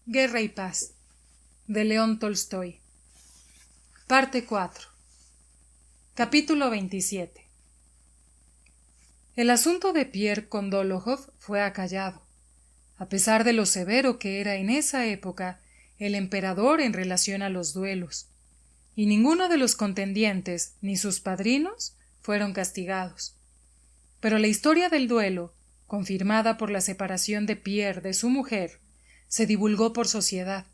Guerra y paz, de León Tolstoy. Parte 4. Capítulo 27. El asunto de Pierre con Dólokhov fue acallado, a pesar de lo severo que era en esa época el emperador en relación a los duelos, y ninguno de los contendientes ni sus padrinos fueron castigados. Pero la historia del duelo, confirmada por la separación de Pierre de su mujer, se divulgó por sociedad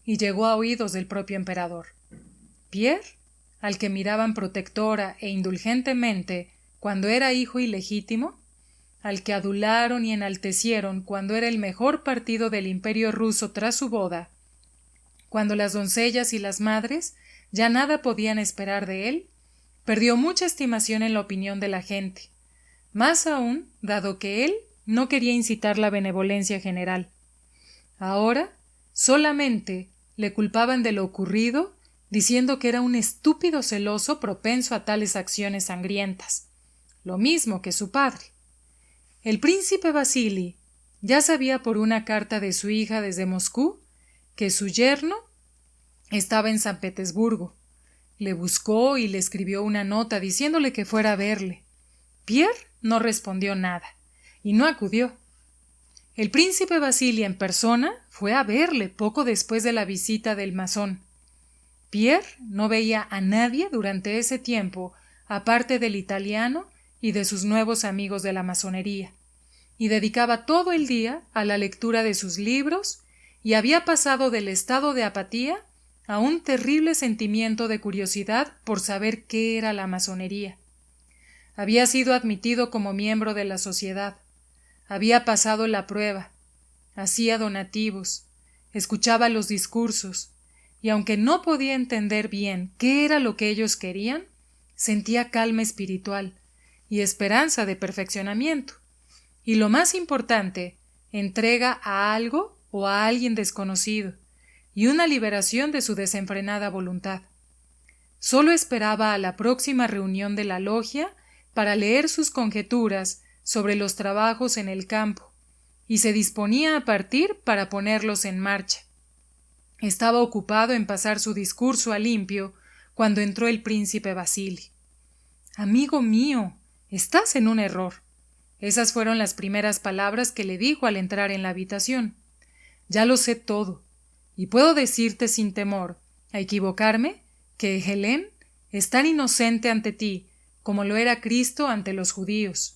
y llegó a oídos del propio emperador. Pierre, al que miraban protectora e indulgentemente cuando era hijo ilegítimo, al que adularon y enaltecieron cuando era el mejor partido del imperio ruso tras su boda, cuando las doncellas y las madres ya nada podían esperar de él, perdió mucha estimación en la opinión de la gente, más aún dado que él no quería incitar la benevolencia general. Ahora solamente le culpaban de lo ocurrido, diciendo que era un estúpido celoso propenso a tales acciones sangrientas, lo mismo que su padre. El príncipe Vasili ya sabía por una carta de su hija desde Moscú que su yerno estaba en San Petersburgo. Le buscó y le escribió una nota diciéndole que fuera a verle. Pierre no respondió nada y no acudió. El príncipe Vasili en persona fue a verle poco después de la visita del masón. Pierre no veía a nadie durante ese tiempo, aparte del italiano y de sus nuevos amigos de la masonería, y dedicaba todo el día a la lectura de sus libros y había pasado del estado de apatía a un terrible sentimiento de curiosidad por saber qué era la masonería. Había sido admitido como miembro de la sociedad. Había pasado la prueba, hacía donativos, escuchaba los discursos, y aunque no podía entender bien qué era lo que ellos querían, sentía calma espiritual y esperanza de perfeccionamiento, y lo más importante, entrega a algo o a alguien desconocido, y una liberación de su desenfrenada voluntad. Solo esperaba a la próxima reunión de la logia para leer sus conjeturas sobre los trabajos en el campo, y se disponía a partir para ponerlos en marcha. Estaba ocupado en pasar su discurso a limpio cuando entró el príncipe Vasili. «Amigo mío, estás en un error». Esas fueron las primeras palabras que le dijo al entrar en la habitación. «Ya lo sé todo, y puedo decirte sin temor a equivocarme que Helene es tan inocente ante ti como lo era Cristo ante los judíos».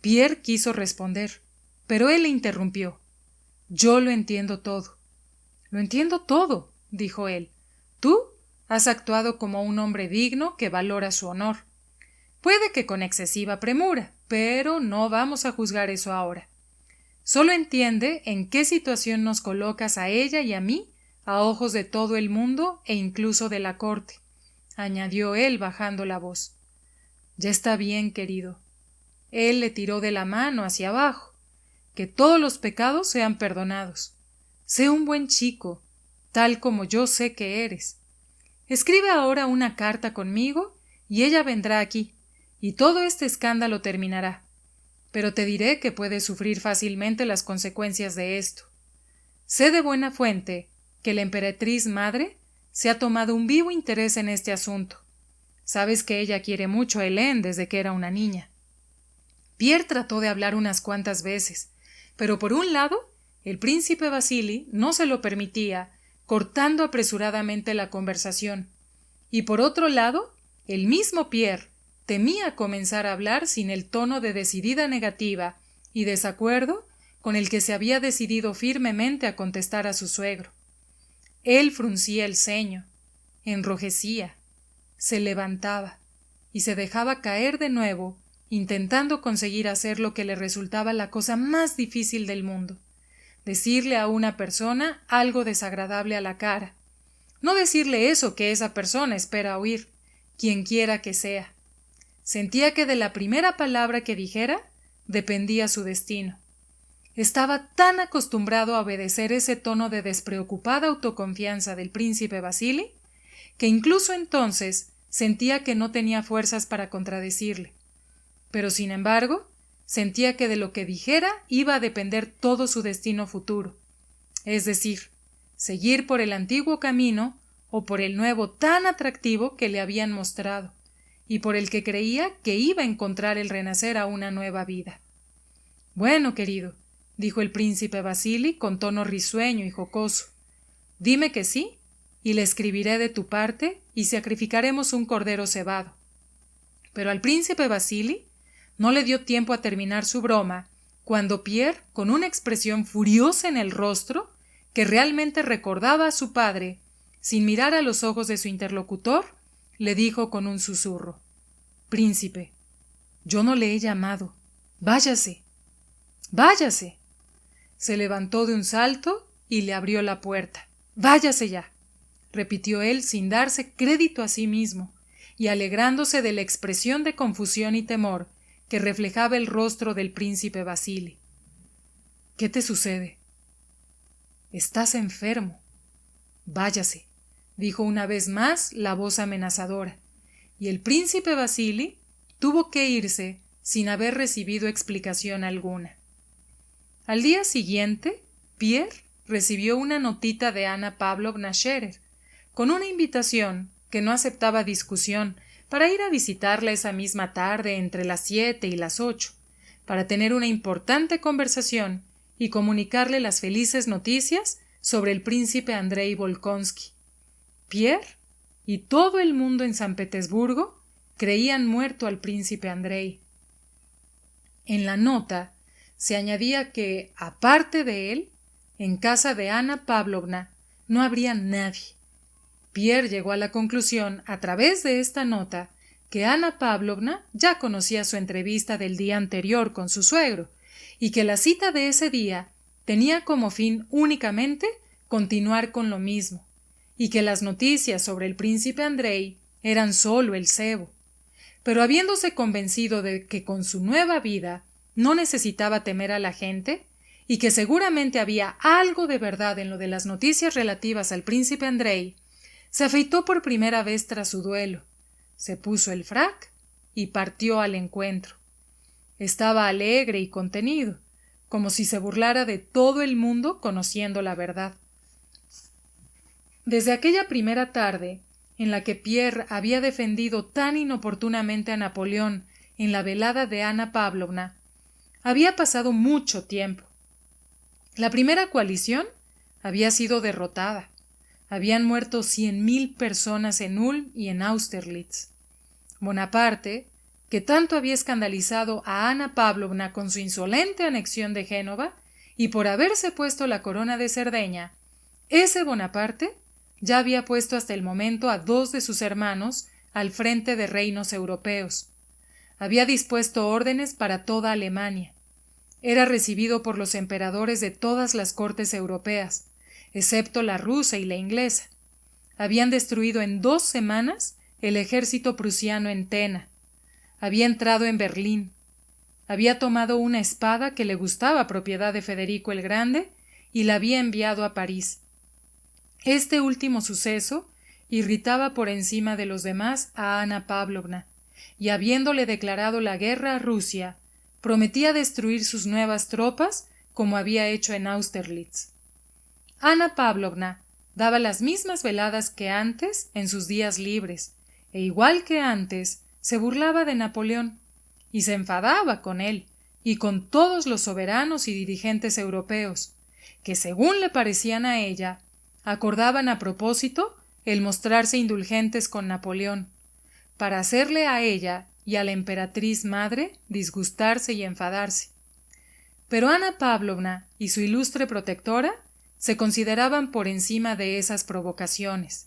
Pierre quiso responder, pero él le interrumpió. «Yo lo entiendo todo». «Lo entiendo todo», dijo él. «Tú has actuado como un hombre digno que valora su honor. Puede que con excesiva premura, pero no vamos a juzgar eso ahora. Solo entiende en qué situación nos colocas a ella y a mí a ojos de todo el mundo e incluso de la corte», añadió él bajando la voz. «Ya está bien, querido». Él le tiró de la mano hacia abajo. «Que todos los pecados sean perdonados. Sé un buen chico, tal como yo sé que eres. Escribe ahora una carta conmigo y ella vendrá aquí, y todo este escándalo terminará. Pero te diré que puedes sufrir fácilmente las consecuencias de esto. Sé de buena fuente que la emperatriz madre se ha tomado un vivo interés en este asunto. Sabes que ella quiere mucho a Helene desde que era una niña. Pierre trató de hablar unas cuantas veces, pero por un lado, el príncipe Vasili no se lo permitía, cortando apresuradamente la conversación, y por otro lado, el mismo Pierre temía comenzar a hablar sin el tono de decidida negativa y desacuerdo con el que se había decidido firmemente a contestar a su suegro. Él fruncía el ceño, enrojecía, se levantaba y se dejaba caer de nuevo, intentando conseguir hacer lo que le resultaba la cosa más difícil del mundo: decirle a una persona algo desagradable a la cara. No decirle eso que esa persona espera oír, quien quiera que sea. Sentía que de la primera palabra que dijera dependía su destino. Estaba tan acostumbrado a obedecer ese tono de despreocupada autoconfianza del príncipe Vasili, que incluso entonces sentía que no tenía fuerzas para contradecirle. Pero sin embargo, sentía que de lo que dijera iba a depender todo su destino futuro, es decir, seguir por el antiguo camino o por el nuevo tan atractivo que le habían mostrado, y por el que creía que iba a encontrar el renacer a una nueva vida. Bueno, querido, dijo el príncipe Vasili con tono risueño y jocoso, dime que sí, y le escribiré de tu parte y sacrificaremos un cordero cebado. Pero al príncipe Vasili no le dio tiempo a terminar su broma, cuando Pierre, con una expresión furiosa en el rostro, que realmente recordaba a su padre, sin mirar a los ojos de su interlocutor, le dijo con un susurro: Príncipe, yo no le he llamado. Váyase. Váyase. Se levantó de un salto y le abrió la puerta. Váyase ya, repitió él sin darse crédito a sí mismo, y alegrándose de la expresión de confusión y temor que reflejaba el rostro del príncipe Vasili. ¿Qué te sucede? Estás enfermo. Váyase, dijo una vez más la voz amenazadora, y el príncipe Vasili tuvo que irse sin haber recibido explicación alguna. Al día siguiente, Pierre recibió una notita de Anna Pavlovna Scherer, con una invitación que no aceptaba discusión para ir a visitarla esa misma tarde entre las 7 y las 8, para tener una importante conversación y comunicarle las felices noticias sobre el príncipe Andrei Volkonsky. Pierre y todo el mundo en San Petersburgo creían muerto al príncipe Andrei. En la nota se añadía que, aparte de él, en casa de Anna Pavlovna no habría nadie. Pierre llegó a la conclusión, a través de esta nota, que Anna Pavlovna ya conocía su entrevista del día anterior con su suegro, y que la cita de ese día tenía como fin únicamente continuar con lo mismo, y que las noticias sobre el príncipe Andrei eran solo el cebo. Pero habiéndose convencido de que con su nueva vida no necesitaba temer a la gente, y que seguramente había algo de verdad en lo de las noticias relativas al príncipe Andrei, se afeitó por primera vez tras su duelo, se puso el frac y partió al encuentro. Estaba alegre y contenido, como si se burlara de todo el mundo conociendo la verdad. Desde aquella primera tarde, en la que Pierre había defendido tan inoportunamente a Napoleón en la velada de Anna Pavlovna, había pasado mucho tiempo. La primera coalición había sido derrotada. Habían muerto 100.000 personas en Ulm y en Austerlitz. Bonaparte, que tanto había escandalizado a Anna Pavlovna con su insolente anexión de Génova y por haberse puesto la corona de Cerdeña, ese Bonaparte ya había puesto hasta el momento a 2 de sus hermanos al frente de reinos europeos. Había dispuesto órdenes para toda Alemania. Era recibido por los emperadores de todas las cortes europeas, excepto la rusa y la inglesa. Habían destruido en 2 semanas el ejército prusiano en Tena. Había entrado en Berlín. Había tomado una espada que le gustaba, propiedad de Federico el Grande, y la había enviado a París. Este último suceso irritaba por encima de los demás a Anna Pavlovna, y habiéndole declarado la guerra a Rusia, prometía destruir sus nuevas tropas como había hecho en Austerlitz. Anna Pavlovna daba las mismas veladas que antes en sus días libres, e igual que antes, se burlaba de Napoleón y se enfadaba con él y con todos los soberanos y dirigentes europeos, que según le parecían a ella, acordaban a propósito el mostrarse indulgentes con Napoleón, para hacerle a ella y a la emperatriz madre disgustarse y enfadarse. Pero Ana Pávlovna y su ilustre protectora se consideraban por encima de esas provocaciones.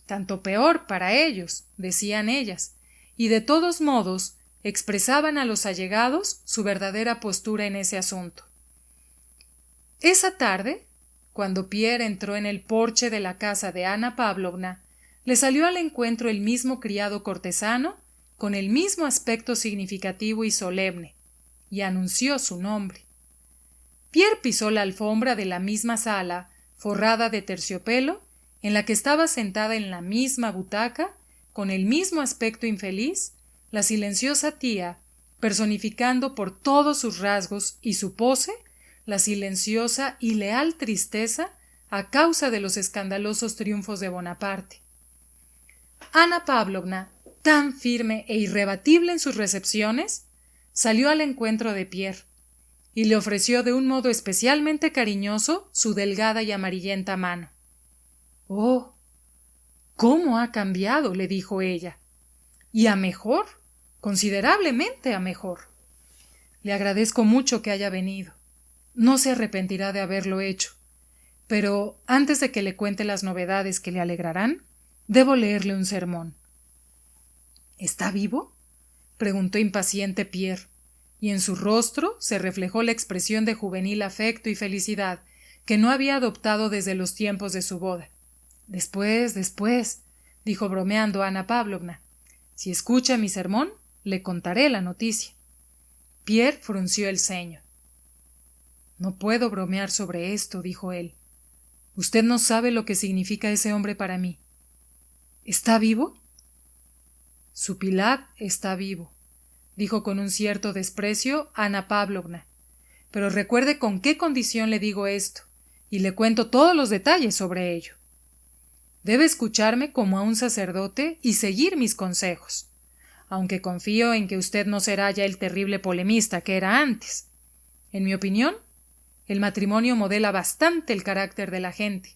Tanto peor para ellos, decían ellas, y de todos modos expresaban a los allegados su verdadera postura en ese asunto. Esa tarde, cuando Pierre entró en el porche de la casa de Ana Pávlovna, le salió al encuentro el mismo criado cortesano, con el mismo aspecto significativo y solemne, y anunció su nombre. Pierre pisó la alfombra de la misma sala, forrada de terciopelo, en la que estaba sentada en la misma butaca, con el mismo aspecto infeliz, la silenciosa tía, personificando por todos sus rasgos y su pose la silenciosa y leal tristeza a causa de los escandalosos triunfos de Bonaparte. Ana Pávlovna, tan firme e irrebatible en sus recepciones, salió al encuentro de Pierre y le ofreció de un modo especialmente cariñoso su delgada y amarillenta mano. «Oh, cómo ha cambiado», le dijo ella, «y a mejor, considerablemente a mejor. Le agradezco mucho que haya venido. No se arrepentirá de haberlo hecho. Pero antes de que le cuente las novedades que le alegrarán, debo leerle un sermón». «¿Está vivo?», preguntó impaciente Pierre, y en su rostro se reflejó la expresión de juvenil afecto y felicidad que no había adoptado desde los tiempos de su boda. Después, dijo bromeando Ana Pávlovna. Si escucha mi sermón, le contaré la noticia. Pierre frunció el ceño. No puedo bromear sobre esto, dijo él. Usted no sabe lo que significa ese hombre para mí. ¿Está vivo? Su Pilat está vivo, dijo con un cierto desprecio Ana Pávlovna. Pero recuerde con qué condición le digo esto, y le cuento todos los detalles sobre ello. Debe escucharme como a un sacerdote y seguir mis consejos, aunque confío en que usted no será ya el terrible polemista que era antes. En mi opinión, el matrimonio modela bastante el carácter de la gente.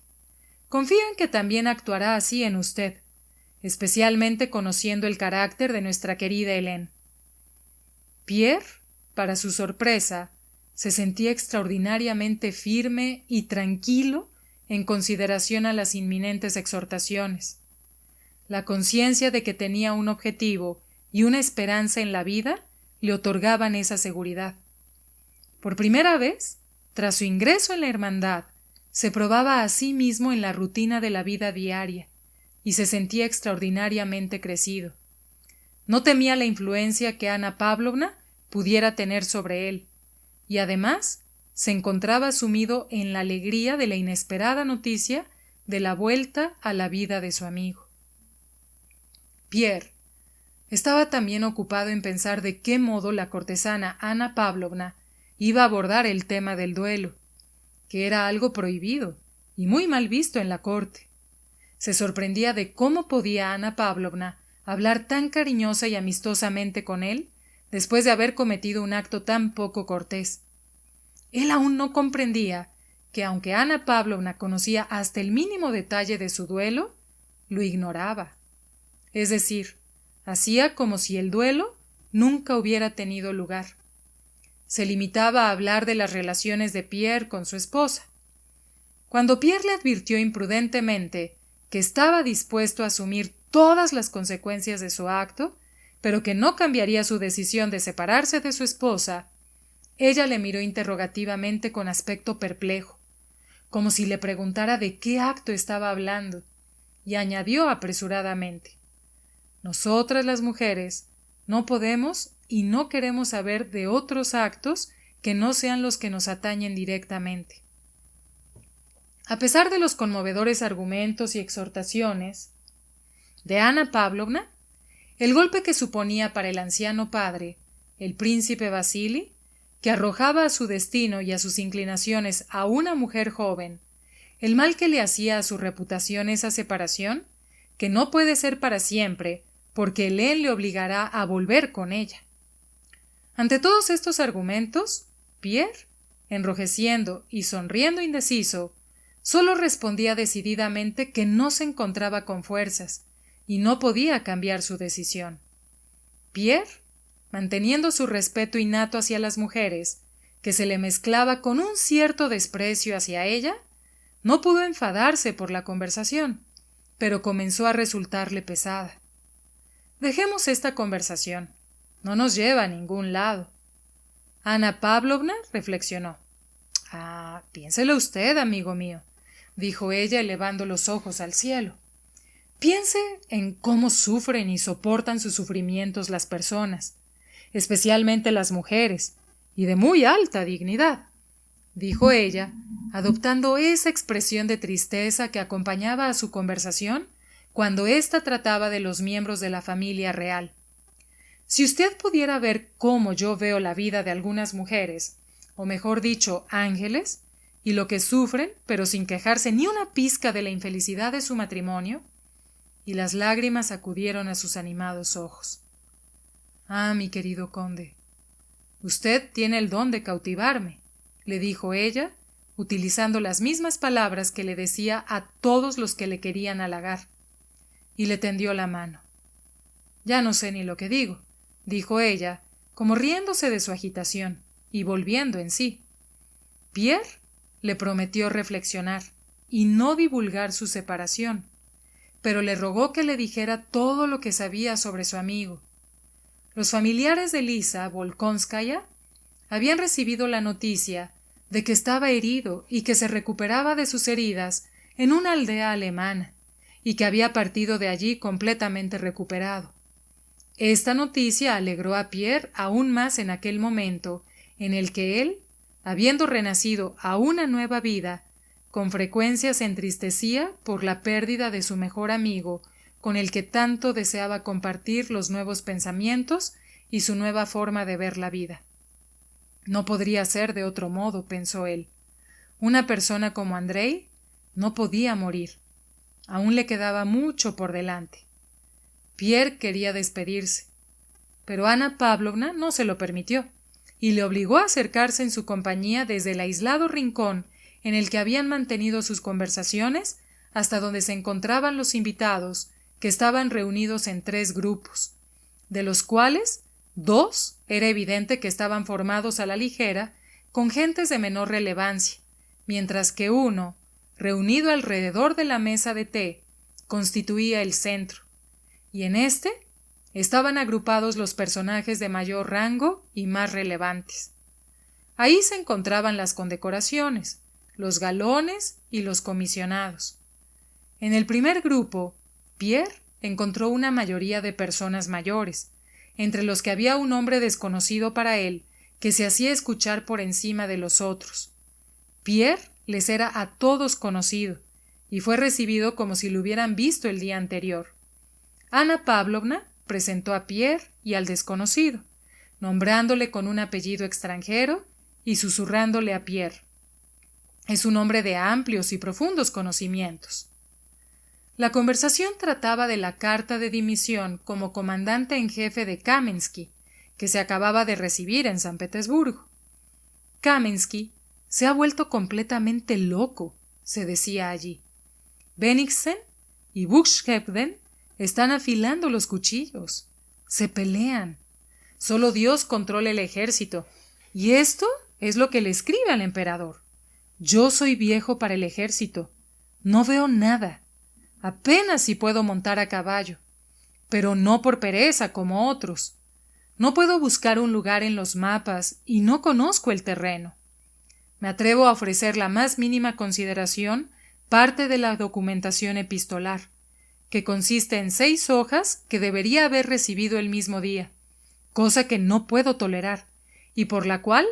Confío en que también actuará así en usted, especialmente conociendo el carácter de nuestra querida Helene. Pierre, para su sorpresa, se sentía extraordinariamente firme y tranquilo en consideración a las inminentes exhortaciones. La conciencia de que tenía un objetivo y una esperanza en la vida le otorgaban esa seguridad. Por primera vez, tras su ingreso en la hermandad, se probaba a sí mismo en la rutina de la vida diaria y se sentía extraordinariamente crecido. No temía la influencia que Ana Pávlovna pudiera tener sobre él, y además se encontraba sumido en la alegría de la inesperada noticia de la vuelta a la vida de su amigo. Pierre estaba también ocupado en pensar de qué modo la cortesana Ana Pávlovna iba a abordar el tema del duelo, que era algo prohibido y muy mal visto en la corte. Se sorprendía de cómo podía Ana Pávlovna hablar tan cariñosa y amistosamente con él después de haber cometido un acto tan poco cortés. Él aún no comprendía que, aunque Ana Pávlovna conocía hasta el mínimo detalle de su duelo, lo ignoraba. Es decir, hacía como si el duelo nunca hubiera tenido lugar. Se limitaba a hablar de las relaciones de Pierre con su esposa. Cuando Pierre le advirtió imprudentemente que estaba dispuesto a asumir todas las consecuencias de su acto, pero que no cambiaría su decisión de separarse de su esposa, ella le miró interrogativamente con aspecto perplejo, como si le preguntara de qué acto estaba hablando, y añadió apresuradamente: Nosotras las mujeres no podemos y no queremos saber de otros actos que no sean los que nos atañen directamente. A pesar de los conmovedores argumentos y exhortaciones de Ana Pávlovna, el golpe que suponía para el anciano padre, el príncipe Vasili, que arrojaba a su destino y a sus inclinaciones a una mujer joven, el mal que le hacía a su reputación esa separación, que no puede ser para siempre, porque Helene le obligará a volver con ella. Ante todos estos argumentos, Pierre, enrojeciendo y sonriendo indeciso, solo respondía decididamente que no se encontraba con fuerzas y no podía cambiar su decisión. Pierre, manteniendo su respeto innato hacia las mujeres, que se le mezclaba con un cierto desprecio hacia ella, no pudo enfadarse por la conversación, pero comenzó a resultarle pesada. Dejemos esta conversación. No nos lleva a ningún lado. Ana Pavlovna reflexionó. Piénselo usted, amigo mío, dijo ella elevando los ojos al cielo. Piense en cómo sufren y soportan sus sufrimientos las personas, especialmente las mujeres, y de muy alta dignidad, dijo ella, adoptando esa expresión de tristeza que acompañaba a su conversación cuando ésta trataba de los miembros de la familia real. Si usted pudiera ver cómo yo veo la vida de algunas mujeres, o mejor dicho, ángeles, y lo que sufren, pero sin quejarse ni una pizca de la infelicidad de su matrimonio, y las lágrimas acudieron a sus animados ojos. Mi querido conde, usted tiene el don de cautivarme, le dijo ella, utilizando las mismas palabras que le decía a todos los que le querían halagar, y le tendió la mano. Ya no sé ni lo que digo, dijo ella, como riéndose de su agitación y volviendo en sí. Pierre le prometió reflexionar y no divulgar su separación, pero le rogó que le dijera todo lo que sabía sobre su amigo. Los familiares de Lisa Volkonskaya habían recibido la noticia de que estaba herido y que se recuperaba de sus heridas en una aldea alemana y que había partido de allí completamente recuperado. Esta noticia alegró a Pierre aún más en aquel momento en el que él, habiendo renacido a una nueva vida, con frecuencia se entristecía por la pérdida de su mejor amigo, con el que tanto deseaba compartir los nuevos pensamientos y su nueva forma de ver la vida. No podría ser de otro modo, pensó él. Una persona como Andrei no podía morir. Aún le quedaba mucho por delante. Pierre quería despedirse, pero Ana Pavlovna no se lo permitió, y le obligó a acercarse en su compañía desde el aislado rincón en el que habían mantenido sus conversaciones hasta donde se encontraban los invitados, que estaban reunidos en 3 grupos, de los cuales 2 era evidente que estaban formados a la ligera con gentes de menor relevancia, mientras que uno, reunido alrededor de la mesa de té, constituía el centro, y en este estaban agrupados los personajes de mayor rango y más relevantes. Ahí se encontraban las condecoraciones, los galones y los comisionados. En el primer grupo, Pierre encontró una mayoría de personas mayores, entre los que había un hombre desconocido para él que se hacía escuchar por encima de los otros. Pierre les era a todos conocido y fue recibido como si lo hubieran visto el día anterior. Ana Pavlovna presentó a Pierre y al desconocido, nombrándole con un apellido extranjero y susurrándole a Pierre: «Es un hombre de amplios y profundos conocimientos». La conversación trataba de la carta de dimisión como comandante en jefe de Kamensky, que se acababa de recibir en San Petersburgo. Kamensky se ha vuelto completamente loco, se decía allí. Bennigsen y Buxtehude están afilando los cuchillos. Se pelean. Solo Dios controla el ejército. Y esto es lo que le escribe al emperador. Yo soy viejo para el ejército. No veo nada. Apenas si puedo montar a caballo. Pero no por pereza como otros. No puedo buscar un lugar en los mapas y no conozco el terreno. Me atrevo a ofrecer la más mínima consideración parte de la documentación epistolar, que consiste en 6 hojas que debería haber recibido el mismo día, cosa que no puedo tolerar, y por la cual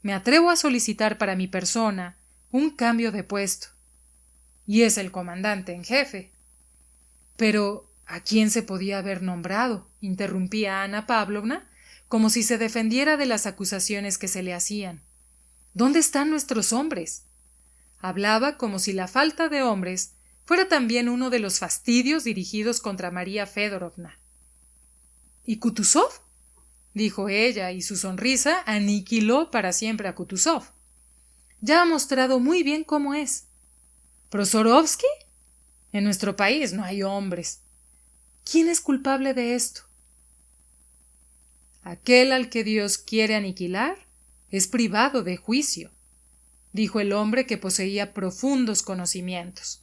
me atrevo a solicitar para mi persona un cambio de puesto. Y es el comandante en jefe. Pero ¿a quién se podía haber nombrado?, interrumpía Ana Pavlovna, como si se defendiera de las acusaciones que se le hacían. ¿Dónde están nuestros hombres? Hablaba como si la falta de hombres fuera también uno de los fastidios dirigidos contra María Fedorovna. ¿Y Kutuzov? Dijo ella, y su sonrisa aniquiló para siempre a Kutuzov. Ya ha mostrado muy bien cómo es. ¿Prozorovsky? En nuestro país no hay hombres. ¿Quién es culpable de esto? Aquel al que Dios quiere aniquilar es privado de juicio, dijo el hombre que poseía profundos conocimientos.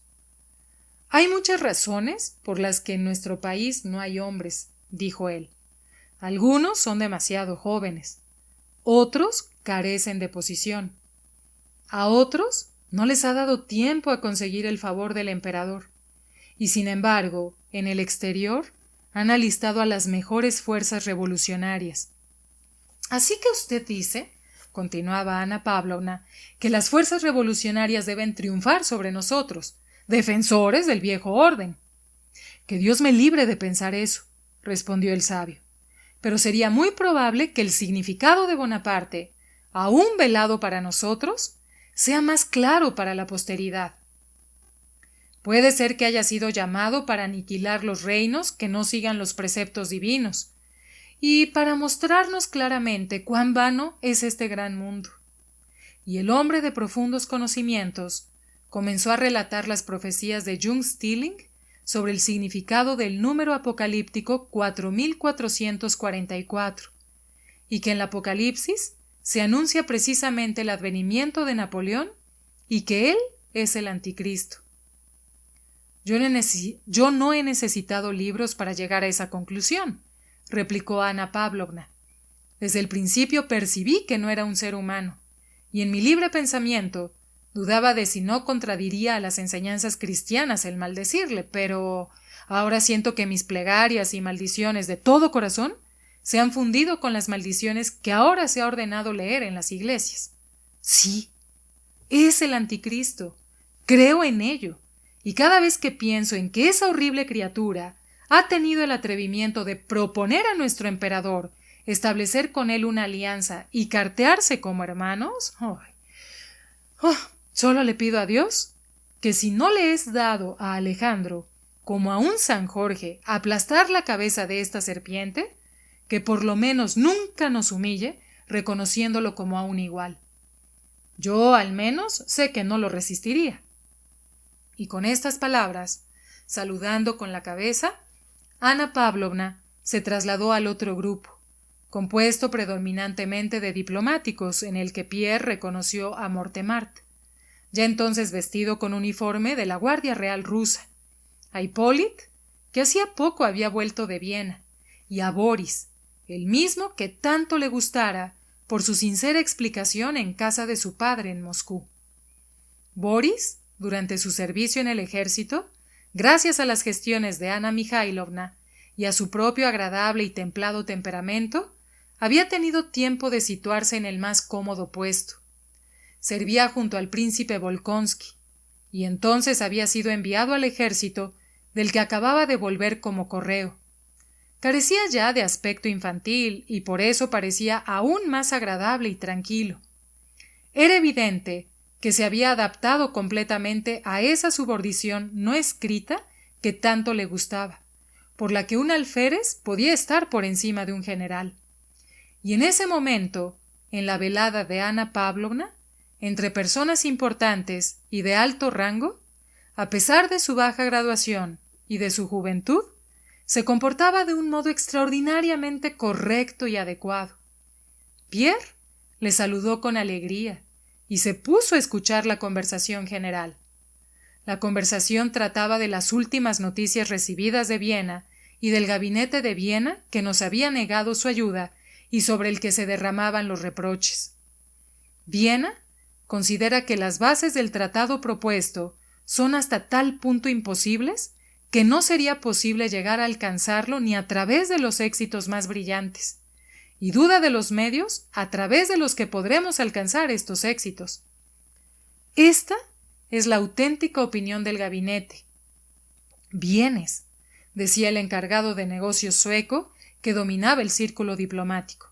Hay muchas razones por las que en nuestro país no hay hombres, dijo él. Algunos son demasiado jóvenes, otros carecen de posición. A otros no les ha dado tiempo a conseguir el favor del emperador, y sin embargo, en el exterior han alistado a las mejores fuerzas revolucionarias. Así que usted dice, continuaba Ana Pavlovna, que las fuerzas revolucionarias deben triunfar sobre nosotros, defensores del viejo orden. Que Dios me libre de pensar eso, respondió el sabio. Pero sería muy probable que el significado de Bonaparte, aún velado para nosotros, sea más claro para la posteridad. Puede ser que haya sido llamado para aniquilar los reinos que no sigan los preceptos divinos, y para mostrarnos claramente cuán vano es este gran mundo. Y el hombre de profundos conocimientos comenzó a relatar las profecías de Jung Stilling sobre el significado del número apocalíptico 4444, y que en el Apocalipsis se anuncia precisamente el advenimiento de Napoleón y que él es el anticristo. Yo no he necesitado libros para llegar a esa conclusión, replicó Ana Pavlovna. Desde el principio percibí que no era un ser humano, y en mi libre pensamiento dudaba de si no contradiría a las enseñanzas cristianas el maldecirle, pero ahora siento que mis plegarias y maldiciones de todo corazón se han fundido con las maldiciones que ahora se ha ordenado leer en las iglesias. Sí, es el anticristo. Creo en ello. Y cada vez que pienso en que esa horrible criatura ha tenido el atrevimiento de proponer a nuestro emperador establecer con él una alianza y cartearse como hermanos, solo le pido a Dios que si no le es dado a Alejandro, como a un San Jorge, aplastar la cabeza de esta serpiente, que por lo menos nunca nos humille, reconociéndolo como a un igual. Yo, al menos, sé que no lo resistiría. Y con estas palabras, saludando con la cabeza, Ana Pavlovna se trasladó al otro grupo, compuesto predominantemente de diplomáticos, en el que Pierre reconoció a Mortemart, ya entonces vestido con uniforme de la Guardia Real rusa, a Hipólite, que hacía poco había vuelto de Viena, y a Boris, el mismo que tanto le gustara por su sincera explicación en casa de su padre en Moscú. Boris, durante su servicio en el ejército, gracias a las gestiones de Ana Mikhailovna y a su propio agradable y templado temperamento, había tenido tiempo de situarse en el más cómodo puesto. Servía junto al príncipe Volkonsky, y entonces había sido enviado al ejército, del que acababa de volver como correo. Carecía ya de aspecto infantil y por eso parecía aún más agradable y tranquilo. Era evidente que se había adaptado completamente a esa subordinación no escrita que tanto le gustaba, por la que un alférez podía estar por encima de un general. Y en ese momento, en la velada de Ana Pavlovna, entre personas importantes y de alto rango, a pesar de su baja graduación y de su juventud, se comportaba de un modo extraordinariamente correcto y adecuado. Pierre le saludó con alegría y se puso a escuchar la conversación general. La conversación trataba de las últimas noticias recibidas de Viena y del gabinete de Viena que nos había negado su ayuda y sobre el que se derramaban los reproches. Viena considera que las bases del tratado propuesto son hasta tal punto imposibles que no sería posible llegar a alcanzarlo ni a través de los éxitos más brillantes, y duda de los medios a través de los que podremos alcanzar estos éxitos. Esta es la auténtica opinión del gabinete. Bienes, decía el encargado de negocios sueco que dominaba el círculo diplomático.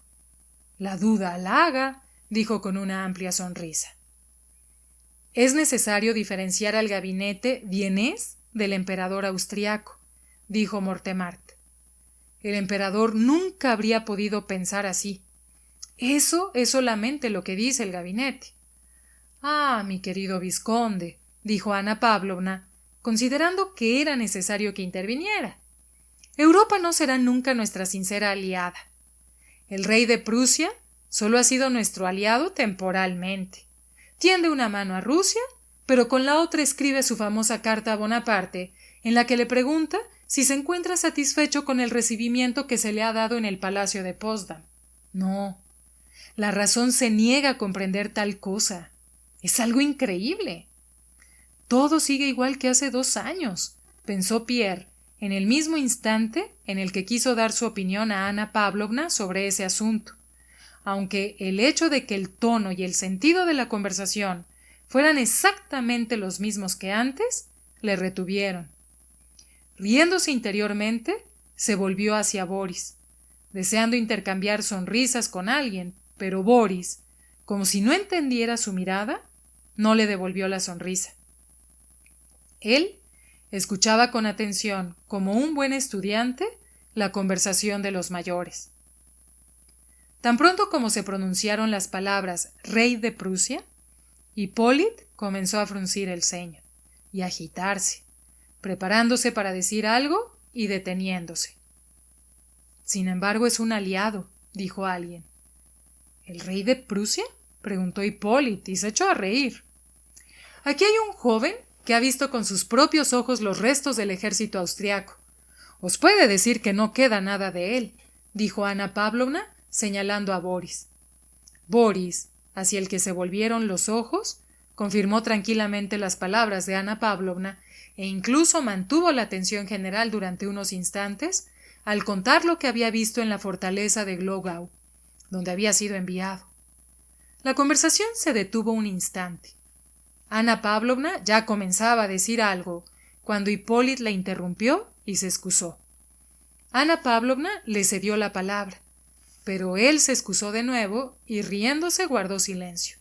La duda halaga, dijo con una amplia sonrisa. Es necesario diferenciar al gabinete vienés del emperador austriaco, dijo Mortemart. El emperador nunca habría podido pensar así. Eso es solamente lo que dice el gabinete. Ah, mi querido vizconde, dijo Ana Pavlovna, considerando que era necesario que interviniera. Europa no será nunca nuestra sincera aliada. El rey de Prusia solo ha sido nuestro aliado temporalmente. Tiende una mano a Rusia, pero con la otra escribe su famosa carta a Bonaparte, en la que le pregunta si se encuentra satisfecho con el recibimiento que se le ha dado en el Palacio de Potsdam. No, la razón se niega a comprender tal cosa. Es algo increíble. Todo sigue igual que hace 2 años, pensó Pierre, en el mismo instante en el que quiso dar su opinión a Ana Pavlovna sobre ese asunto, aunque el hecho de que el tono y el sentido de la conversación fueran exactamente los mismos que antes, le retuvieron. Riéndose interiormente, se volvió hacia Boris, deseando intercambiar sonrisas con alguien, pero Boris, como si no entendiera su mirada, no le devolvió la sonrisa. Él escuchaba con atención, como un buen estudiante, la conversación de los mayores. Tan pronto como se pronunciaron las palabras rey de Prusia, Hipólite comenzó a fruncir el ceño y a agitarse, preparándose para decir algo y deteniéndose. Sin embargo, es un aliado, dijo alguien. ¿El rey de Prusia? Preguntó Hipólite y se echó a reír. Aquí hay un joven que ha visto con sus propios ojos los restos del ejército austriaco. Os puede decir que no queda nada de él, dijo Ana Pavlovna, señalando a Boris. Boris, hacia el que se volvieron los ojos, confirmó tranquilamente las palabras de Ana Pavlovna e incluso mantuvo la atención general durante unos instantes al contar lo que había visto en la fortaleza de Glogau, donde había sido enviado. La conversación se detuvo un instante. Ana Pavlovna ya comenzaba a decir algo, cuando Hipólite la interrumpió y se excusó. Ana Pavlovna le cedió la palabra, pero él se excusó de nuevo y riéndose guardó silencio.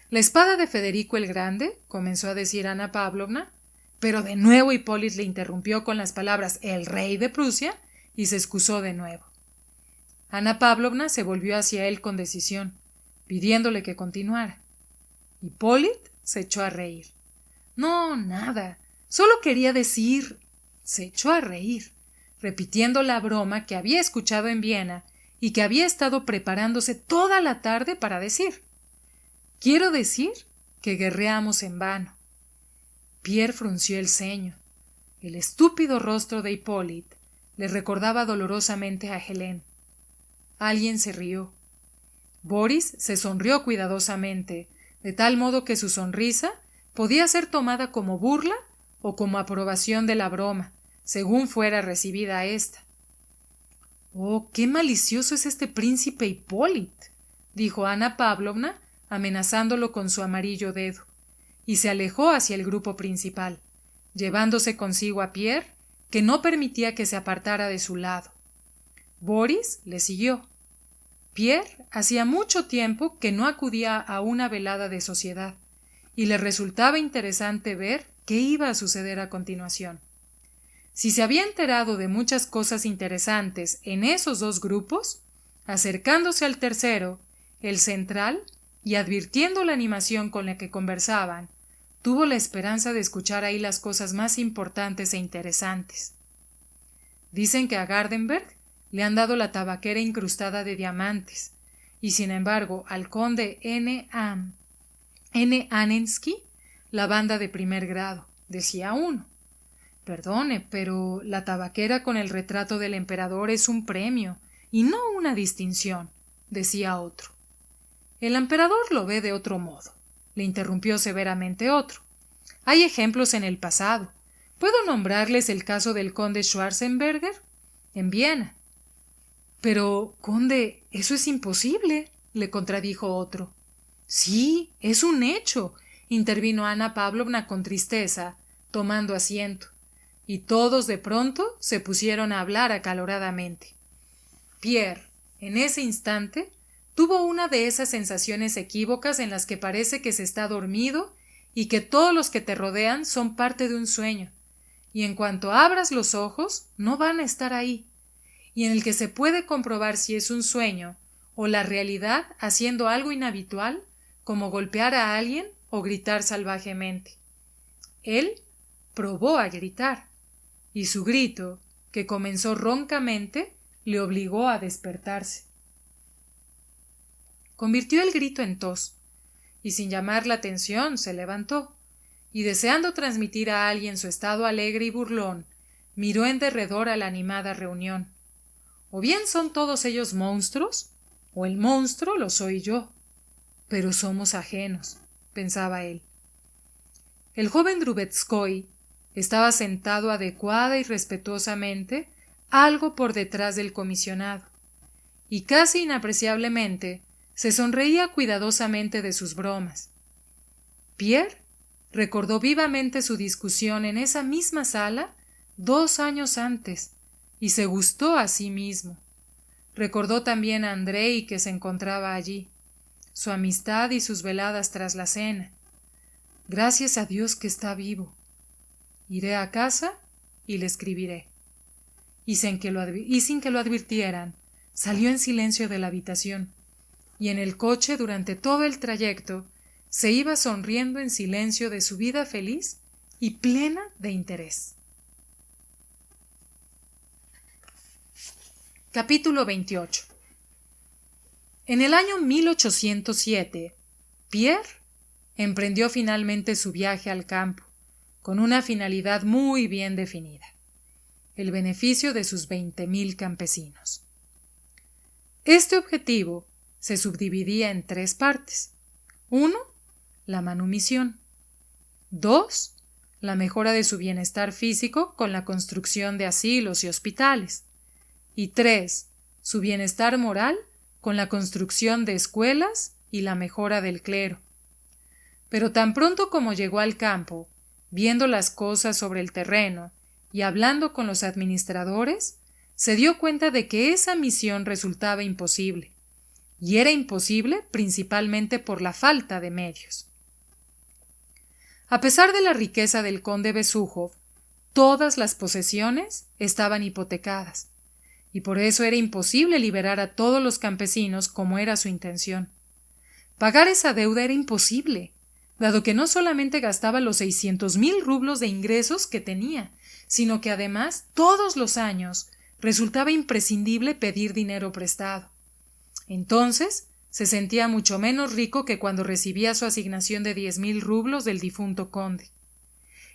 La espada de Federico el Grande, comenzó a decir Ana Pavlovna, pero de nuevo Hipólite le interrumpió con las palabras el rey de Prusia y se excusó de nuevo. Ana Pavlovna se volvió hacia él con decisión, pidiéndole que continuara. Hipólite se echó a reír. No, nada, solo quería decir... Se echó a reír, repitiendo la broma que había escuchado en Viena y que había estado preparándose toda la tarde para decir. Quiero decir que guerreamos en vano. Pierre frunció el ceño. El estúpido rostro de Hipólite le recordaba dolorosamente a Helene. Alguien se rió. Boris se sonrió cuidadosamente, de tal modo que su sonrisa podía ser tomada como burla o como aprobación de la broma, según fuera recibida ésta. «Oh, qué malicioso es este príncipe Hipólite», dijo Ana Pavlovna, amenazándolo con su amarillo dedo, y se alejó hacia el grupo principal, llevándose consigo a Pierre, que no permitía que se apartara de su lado. Boris le siguió. Pierre hacía mucho tiempo que no acudía a una velada de sociedad, y le resultaba interesante ver qué iba a suceder a continuación. Si se había enterado de muchas cosas interesantes en esos 2 grupos, acercándose al tercero, el central, y advirtiendo la animación con la que conversaban, tuvo la esperanza de escuchar ahí las cosas más importantes e interesantes. Dicen que a Gardenberg le han dado la tabaquera incrustada de diamantes, y sin embargo al conde N. Anensky la banda de primer grado, decía uno. Perdone, pero la tabaquera con el retrato del emperador es un premio y no una distinción, decía otro. El emperador lo ve de otro modo, le interrumpió severamente otro. Hay ejemplos en el pasado. ¿Puedo nombrarles el caso del conde Schwarzenberger? En Viena. Pero, conde, eso es imposible, le contradijo otro. Sí, es un hecho, intervino Ana Pavlovna con tristeza, tomando asiento, y todos de pronto se pusieron a hablar acaloradamente. Pierre, en ese instante, tuvo una de esas sensaciones equívocas en las que parece que se está dormido y que todos los que te rodean son parte de un sueño, y en cuanto abras los ojos no van a estar ahí, y en el que se puede comprobar si es un sueño o la realidad haciendo algo inhabitual, como golpear a alguien o gritar salvajemente. Él probó a gritar, y su grito, que comenzó roncamente, le obligó a despertarse. Convirtió el grito en tos, y sin llamar la atención se levantó, y deseando transmitir a alguien su estado alegre y burlón, miró en derredor a la animada reunión. O bien son todos ellos monstruos, o el monstruo lo soy yo. Pero somos ajenos, pensaba él. El joven Drubetskóy estaba sentado adecuada y respetuosamente algo por detrás del comisionado, y casi inapreciablemente se sonreía cuidadosamente de sus bromas. Pierre recordó vivamente su discusión en esa misma sala 2 años antes, y se gustó a sí mismo. Recordó también a Andrei, que se encontraba allí, su amistad y sus veladas tras la cena. Gracias a Dios que está vivo. Iré a casa y le escribiré. Y sin que lo advirtieran, salió en silencio de la habitación, y en el coche durante todo el trayecto se iba sonriendo en silencio de su vida feliz y plena de interés. Capítulo 28. En el año 1807, Pierre emprendió finalmente su viaje al campo, con una finalidad muy bien definida: el beneficio de sus 20.000 campesinos. Este objetivo se subdividía en 3 partes. 1. La manumisión. 2. La mejora de su bienestar físico con la construcción de asilos y hospitales. Y 3. Su bienestar moral con la construcción de escuelas y la mejora del clero. Pero tan pronto como llegó al campo, viendo las cosas sobre el terreno y hablando con los administradores, se dio cuenta de que esa misión resultaba imposible, y era imposible principalmente por la falta de medios. A pesar de la riqueza del conde Besújov, todas las posesiones estaban hipotecadas, y por eso era imposible liberar a todos los campesinos como era su intención. Pagar esa deuda era imposible, dado que no solamente gastaba los 600.000 rublos de ingresos que tenía, sino que además todos los años resultaba imprescindible pedir dinero prestado. Entonces se sentía mucho menos rico que cuando recibía su asignación de 10.000 rublos del difunto conde.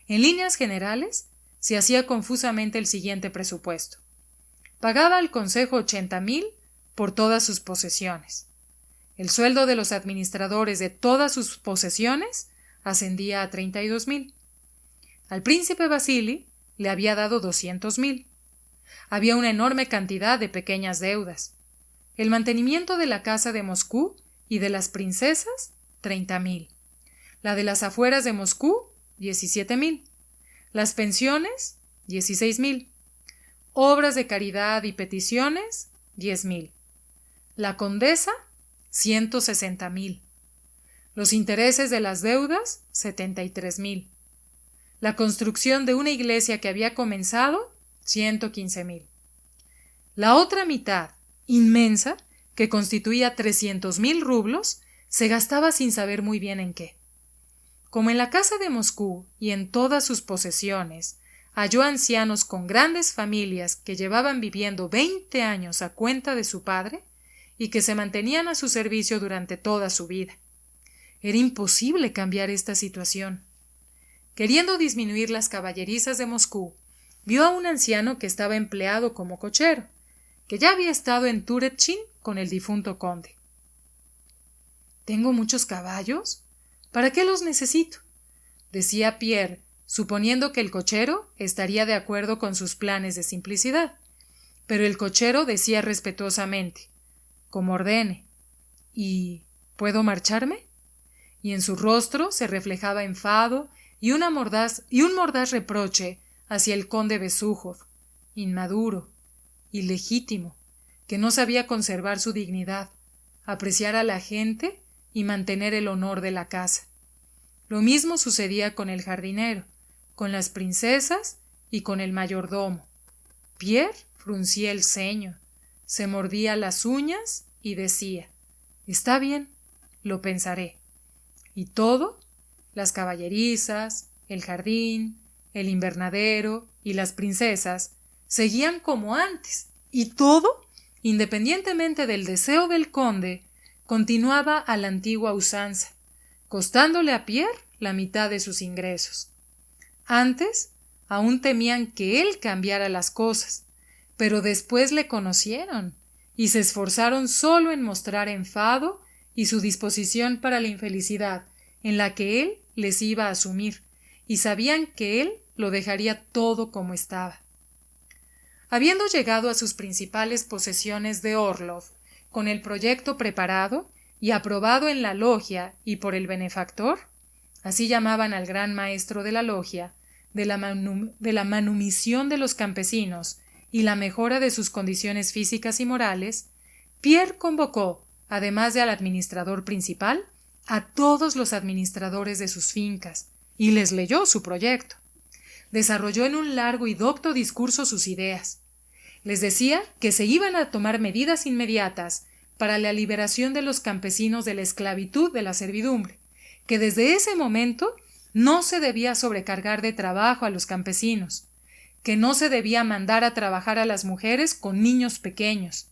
En líneas generales, se hacía confusamente el siguiente presupuesto. Pagaba al consejo 80.000 por todas sus posesiones. El sueldo de los administradores de todas sus posesiones ascendía a 32.000. Al príncipe Vasili le había dado 200.000. Había una enorme cantidad de pequeñas deudas. El mantenimiento de la casa de Moscú y de las princesas, 30.000. La de las afueras de Moscú, 17.000. Las pensiones, 16.000. Obras de caridad y peticiones, 10.000. La condesa, 160.000. Los intereses de las deudas, 73.000. La construcción de una iglesia que había comenzado, 115.000. La otra mitad, inmensa, que constituía 300.000 rublos, se gastaba sin saber muy bien en qué. Como en la casa de Moscú y en todas sus posesiones halló ancianos con grandes familias que llevaban viviendo 20 años a cuenta de su padre y que se mantenían a su servicio durante toda su vida. Era imposible cambiar esta situación. Queriendo disminuir las caballerizas de Moscú, vio a un anciano que estaba empleado como cochero, que ya había estado en Turetchin con el difunto conde. ¿Tengo muchos caballos? ¿Para qué los necesito?, decía Pierre, suponiendo que el cochero estaría de acuerdo con sus planes de simplicidad. Pero el cochero decía respetuosamente: como ordene. ¿Y puedo marcharme? Y en su rostro se reflejaba enfado y un mordaz reproche hacia el conde Besújov, inmaduro, ilegítimo, que no sabía conservar su dignidad, apreciar a la gente y mantener el honor de la casa. Lo mismo sucedía con el jardinero, con las princesas y con el mayordomo. Pierre fruncía el ceño, se mordía las uñas y decía: «Está bien, lo pensaré». Y todo, las caballerizas, el jardín, el invernadero y las princesas, seguían como antes, y todo, independientemente del deseo del conde, continuaba a la antigua usanza, costándole a Pierre la mitad de sus ingresos. Antes, aún temían que él cambiara las cosas, pero después le conocieron y se esforzaron solo en mostrar enfado y su disposición para la infelicidad en la que él les iba a sumir, y sabían que él lo dejaría todo como estaba. Habiendo llegado a sus principales posesiones de Orlov, con el proyecto preparado y aprobado en la logia y por el benefactor, así llamaban al gran maestro de la logia, de la manumisión de los campesinos y la mejora de sus condiciones físicas y morales, Pierre convocó, además de al administrador principal, a todos los administradores de sus fincas y les leyó su proyecto. Desarrolló en un largo y docto discurso sus ideas. Les decía que se iban a tomar medidas inmediatas para la liberación de los campesinos de la esclavitud de la servidumbre, que desde ese momento no se debía sobrecargar de trabajo a los campesinos, que no se debía mandar a trabajar a las mujeres con niños pequeños,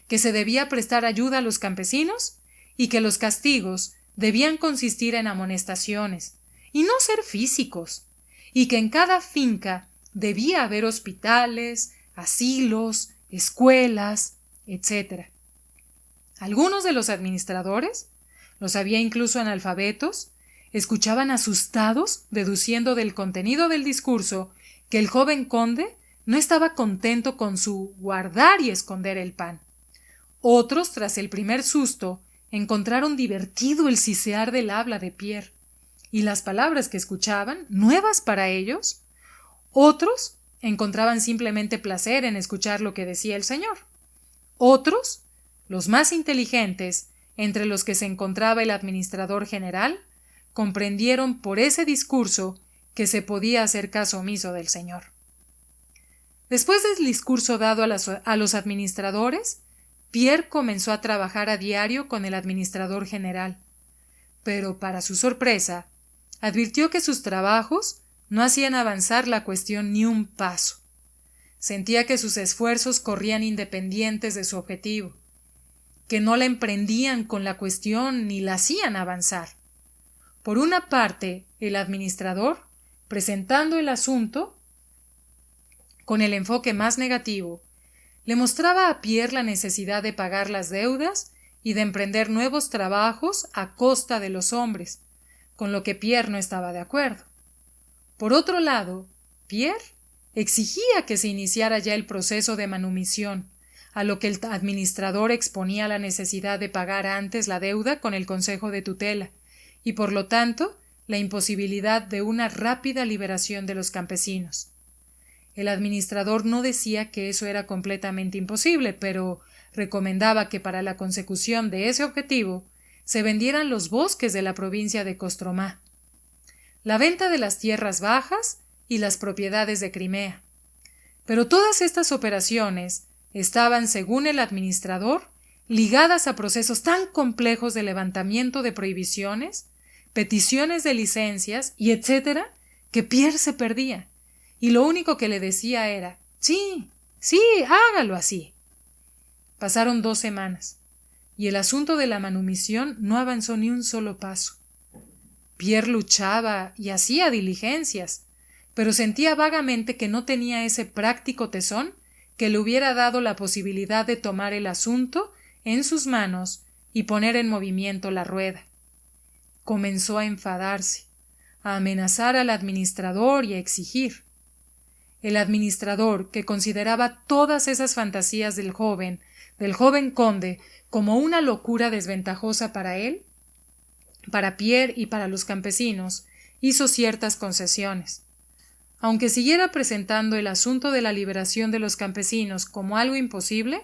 que se debía prestar ayuda a los campesinos y que los castigos debían consistir en amonestaciones y no ser físicos, y que en cada finca debía haber hospitales, asilos, escuelas, etc. Algunos de los administradores, los había incluso analfabetos, escuchaban asustados, deduciendo del contenido del discurso que el joven conde no estaba contento con su guardar y esconder el pan. Otros, tras el primer susto, encontraron divertido el sisear del habla de Pierre y las palabras que escuchaban, nuevas para ellos. Otros encontraban simplemente placer en escuchar lo que decía el señor. Otros, los más inteligentes, entre los que se encontraba el administrador general, comprendieron por ese discurso que se podía hacer caso omiso del señor. Después del discurso dado a los administradores, Pierre comenzó a trabajar a diario con el administrador general, pero para su sorpresa, advirtió que sus trabajos no hacían avanzar la cuestión ni un paso. Sentía que sus esfuerzos corrían independientes de su objetivo, que no la emprendían con la cuestión ni la hacían avanzar. Por una parte, el administrador, presentando el asunto con el enfoque más negativo, le mostraba a Pierre la necesidad de pagar las deudas y de emprender nuevos trabajos a costa de los hombres, con lo que Pierre no estaba de acuerdo. Por otro lado, Pierre exigía que se iniciara ya el proceso de manumisión, a lo que el administrador exponía la necesidad de pagar antes la deuda con el Consejo de Tutela, y por lo tanto la imposibilidad de una rápida liberación de los campesinos. El administrador no decía que eso era completamente imposible, pero recomendaba que para la consecución de ese objetivo se vendieran los bosques de la provincia de Kostromá, la venta de las tierras bajas y las propiedades de Crimea. Pero todas estas operaciones estaban, según el administrador, ligadas a procesos tan complejos de levantamiento de prohibiciones, peticiones de licencias y etcétera, que Pierre se perdía, y lo único que le decía era: sí, hágalo así. Pasaron 2 semanas, y el asunto de la manumisión no avanzó ni un solo paso. Pierre luchaba y hacía diligencias, pero sentía vagamente que no tenía ese práctico tesón que le hubiera dado la posibilidad de tomar el asunto en sus manos y poner en movimiento la rueda. Comenzó a enfadarse, a amenazar al administrador y a exigir. El administrador, que consideraba todas esas fantasías del joven conde, como una locura desventajosa para él, para Pierre y para los campesinos, hizo ciertas concesiones. Aunque siguiera presentando el asunto de la liberación de los campesinos como algo imposible,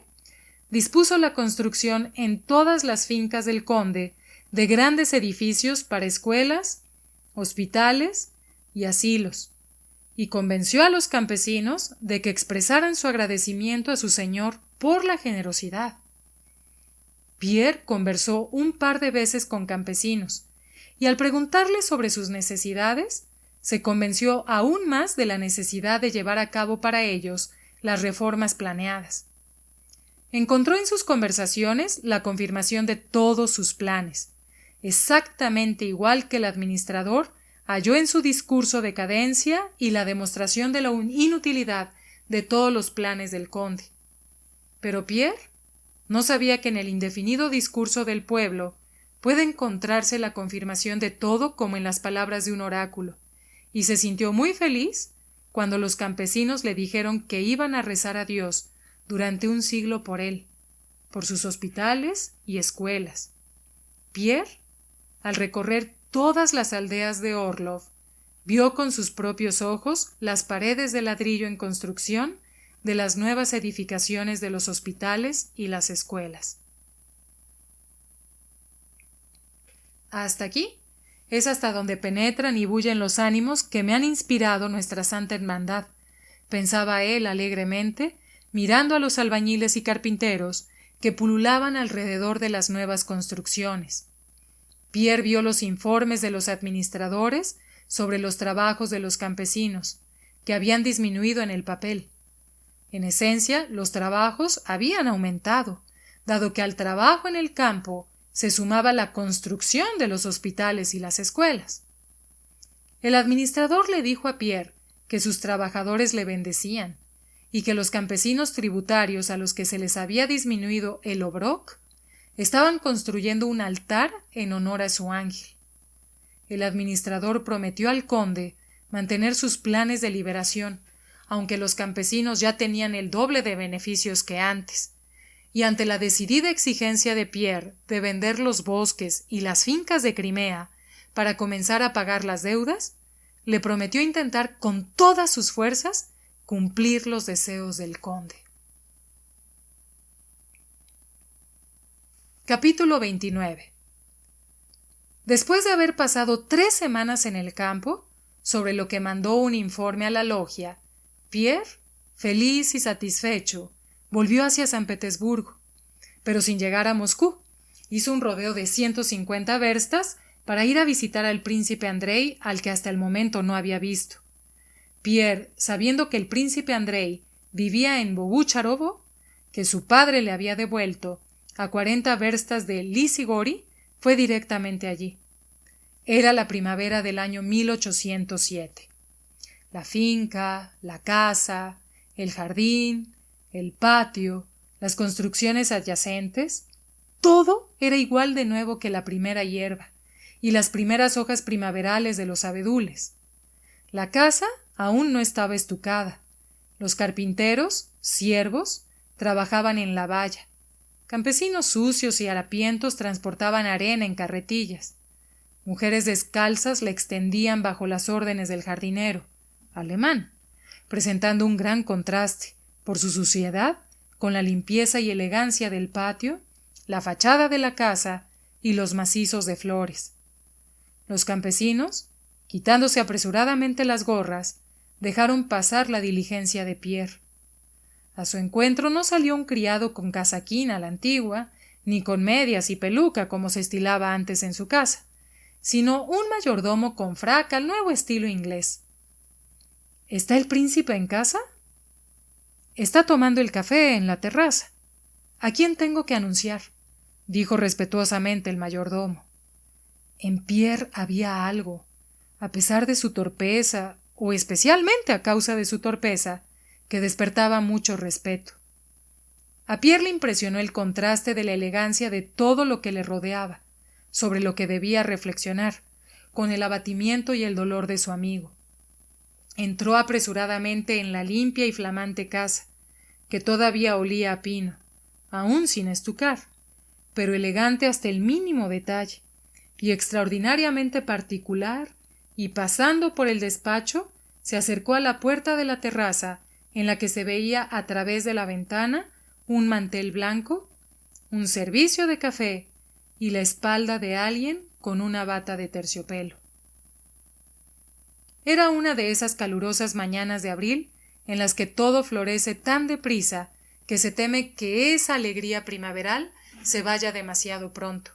dispuso la construcción en todas las fincas del conde de grandes edificios para escuelas, hospitales y asilos, y convenció a los campesinos de que expresaran su agradecimiento a su señor por la generosidad. Pierre conversó un par de veces con campesinos, y al preguntarles sobre sus necesidades, se convenció aún más de la necesidad de llevar a cabo para ellos las reformas planeadas. Encontró en sus conversaciones la confirmación de todos sus planes, exactamente igual que el administrador halló en su discurso decadencia y la demostración de la inutilidad de todos los planes del conde. Pero Pierre no sabía que en el indefinido discurso del pueblo puede encontrarse la confirmación de todo como en las palabras de un oráculo, y se sintió muy feliz cuando los campesinos le dijeron que iban a rezar a Dios durante un siglo por él, por sus hospitales y escuelas. Pierre, al recorrer todas las aldeas de Orlov, vio con sus propios ojos las paredes de ladrillo en construcción de las nuevas edificaciones de los hospitales y las escuelas. Hasta aquí es hasta donde penetran y bullen los ánimos que me han inspirado nuestra Santa Hermandad, pensaba él alegremente, mirando a los albañiles y carpinteros que pululaban alrededor de las nuevas construcciones. Pierre vio los informes de los administradores sobre los trabajos de los campesinos, que habían disminuido en el papel. En esencia, los trabajos habían aumentado, dado que al trabajo en el campo se sumaba la construcción de los hospitales y las escuelas. El administrador le dijo a Pierre que sus trabajadores le bendecían y que los campesinos tributarios a los que se les había disminuido el obroc estaban construyendo un altar en honor a su ángel. El administrador prometió al conde mantener sus planes de liberación, aunque los campesinos ya tenían el doble de beneficios que antes, y ante la decidida exigencia de Pierre de vender los bosques y las fincas de Crimea para comenzar a pagar las deudas, le prometió intentar con todas sus fuerzas cumplir los deseos del conde. Capítulo 29. Después de haber pasado 3 semanas en el campo, sobre lo que mandó un informe a la logia, Pierre, feliz y satisfecho, volvió hacia San Petersburgo, pero sin llegar a Moscú. Hizo un rodeo de 150 verstas para ir a visitar al príncipe Andrei, al que hasta el momento no había visto. Pierre, sabiendo que el príncipe Andrei vivía en Bogucharovo, que su padre le había devuelto, a 40 verstas de Lysigori, fue directamente allí. Era la primavera del año 1807. La finca, la casa, el jardín, el patio, las construcciones adyacentes, todo era igual de nuevo que la primera hierba y las primeras hojas primaverales de los abedules. La casa aún no estaba estucada. Los carpinteros, siervos, trabajaban en la valla. Campesinos sucios y harapientos transportaban arena en carretillas. Mujeres descalzas la extendían bajo las órdenes del jardinero, alemán, presentando un gran contraste, por su suciedad, con la limpieza y elegancia del patio, la fachada de la casa y los macizos de flores. Los campesinos, quitándose apresuradamente las gorras, dejaron pasar la diligencia de Pierre. A su encuentro no salió un criado con casaquín a la antigua, ni con medias y peluca como se estilaba antes en su casa, sino un mayordomo con frac al nuevo estilo inglés. ¿Está el príncipe en casa? Está tomando el café en la terraza. ¿A quién tengo que anunciar?, dijo respetuosamente el mayordomo. En Pierre había algo, a pesar de su torpeza, o especialmente a causa de su torpeza, que despertaba mucho respeto. A Pierre le impresionó el contraste de la elegancia de todo lo que le rodeaba, sobre lo que debía reflexionar, con el abatimiento y el dolor de su amigo. Entró apresuradamente en la limpia y flamante casa, que todavía olía a pino, aún sin estucar, pero elegante hasta el mínimo detalle, y extraordinariamente particular, y pasando por el despacho, se acercó a la puerta de la terraza, en la que se veía a través de la ventana un mantel blanco, un servicio de café y la espalda de alguien con una bata de terciopelo. Era una de esas calurosas mañanas de abril en las que todo florece tan deprisa que se teme que esa alegría primaveral se vaya demasiado pronto.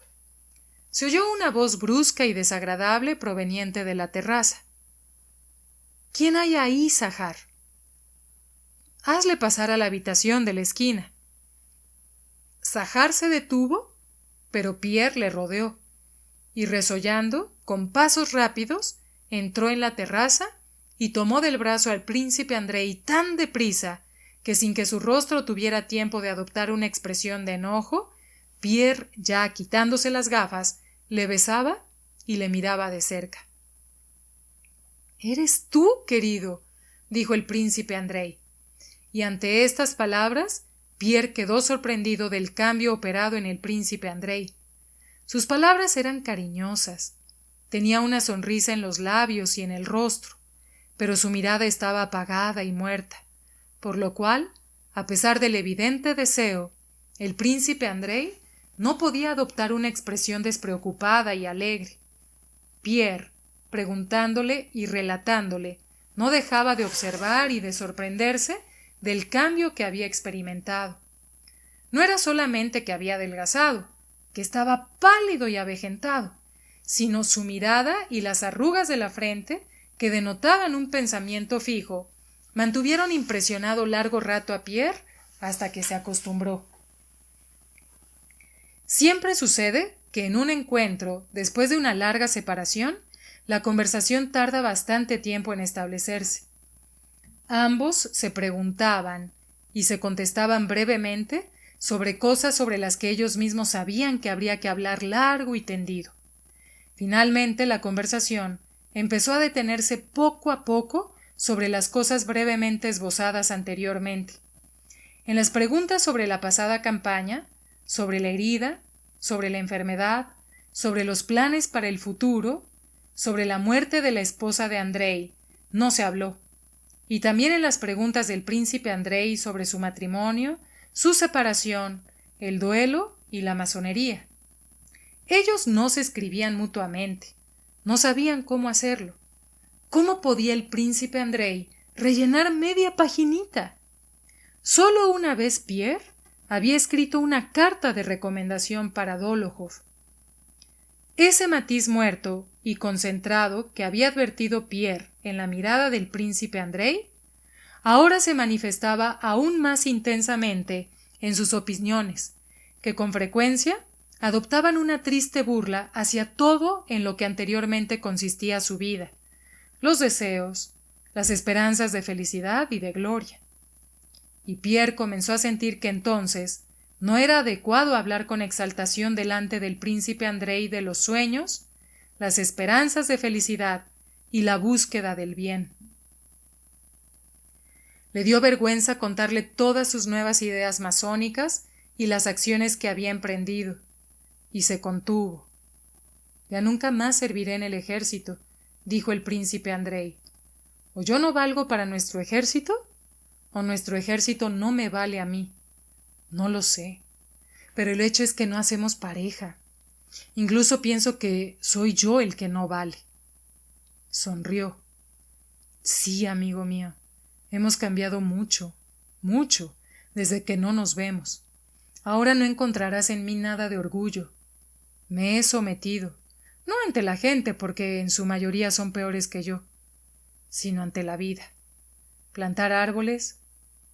Se oyó una voz brusca y desagradable proveniente de la terraza. ¿Quién hay ahí, Sahar? Hazle pasar a la habitación de la esquina. Sahar se detuvo, pero Pierre le rodeó, y resollando, con pasos rápidos, entró en la terraza y tomó del brazo al príncipe Andrei tan deprisa que sin que su rostro tuviera tiempo de adoptar una expresión de enojo, Pierre, ya quitándose las gafas, le besaba y le miraba de cerca. «¿Eres tú, querido?», dijo el príncipe Andrei. Y ante estas palabras, Pierre quedó sorprendido del cambio operado en el príncipe Andrei. Sus palabras eran cariñosas. Tenía una sonrisa en los labios y en el rostro, pero su mirada estaba apagada y muerta, por lo cual, a pesar del evidente deseo, el príncipe Andrei no podía adoptar una expresión despreocupada y alegre. Pierre, preguntándole y relatándole, no dejaba de observar y de sorprenderse del cambio que había experimentado. No era solamente que había adelgazado, que estaba pálido y avejentado, sino su mirada y las arrugas de la frente, que denotaban un pensamiento fijo, mantuvieron impresionado largo rato a Pierre hasta que se acostumbró. Siempre sucede que en un encuentro, después de una larga separación, la conversación tarda bastante tiempo en establecerse. Ambos se preguntaban y se contestaban brevemente sobre cosas sobre las que ellos mismos sabían que habría que hablar largo y tendido. Finalmente la conversación empezó a detenerse poco a poco sobre las cosas brevemente esbozadas anteriormente. En las preguntas sobre la pasada campaña, sobre la herida, sobre la enfermedad, sobre los planes para el futuro, sobre la muerte de la esposa de Andrei, no se habló. Y también en las preguntas del príncipe Andrei sobre su matrimonio, su separación, el duelo y la masonería. Ellos no se escribían mutuamente, no sabían cómo hacerlo. ¿Cómo podía el príncipe Andrei rellenar media paginita? Solo una vez Pierre había escrito una carta de recomendación para Dólokhov. Ese matiz muerto y concentrado que había advertido Pierre en la mirada del príncipe Andrei, ahora se manifestaba aún más intensamente en sus opiniones, que con frecuencia adoptaban una triste burla hacia todo en lo que anteriormente consistía su vida, los deseos, las esperanzas de felicidad y de gloria. Y Pierre comenzó a sentir que entonces no era adecuado hablar con exaltación delante del príncipe Andrei de los sueños, las esperanzas de felicidad y la búsqueda del bien. Le dio vergüenza contarle todas sus nuevas ideas masónicas y las acciones que había emprendido, y se contuvo. «Ya nunca más serviré en el ejército», dijo el príncipe Andrei. «O yo no valgo para nuestro ejército, o nuestro ejército no me vale a mí. No lo sé, pero el hecho es que no hacemos pareja. Incluso pienso que soy yo el que no vale». Sonrió. «Sí, amigo mío, hemos cambiado mucho, mucho, desde que no nos vemos. Ahora no encontrarás en mí nada de orgullo. Me he sometido, no ante la gente, porque en su mayoría son peores que yo, sino ante la vida. Plantar árboles,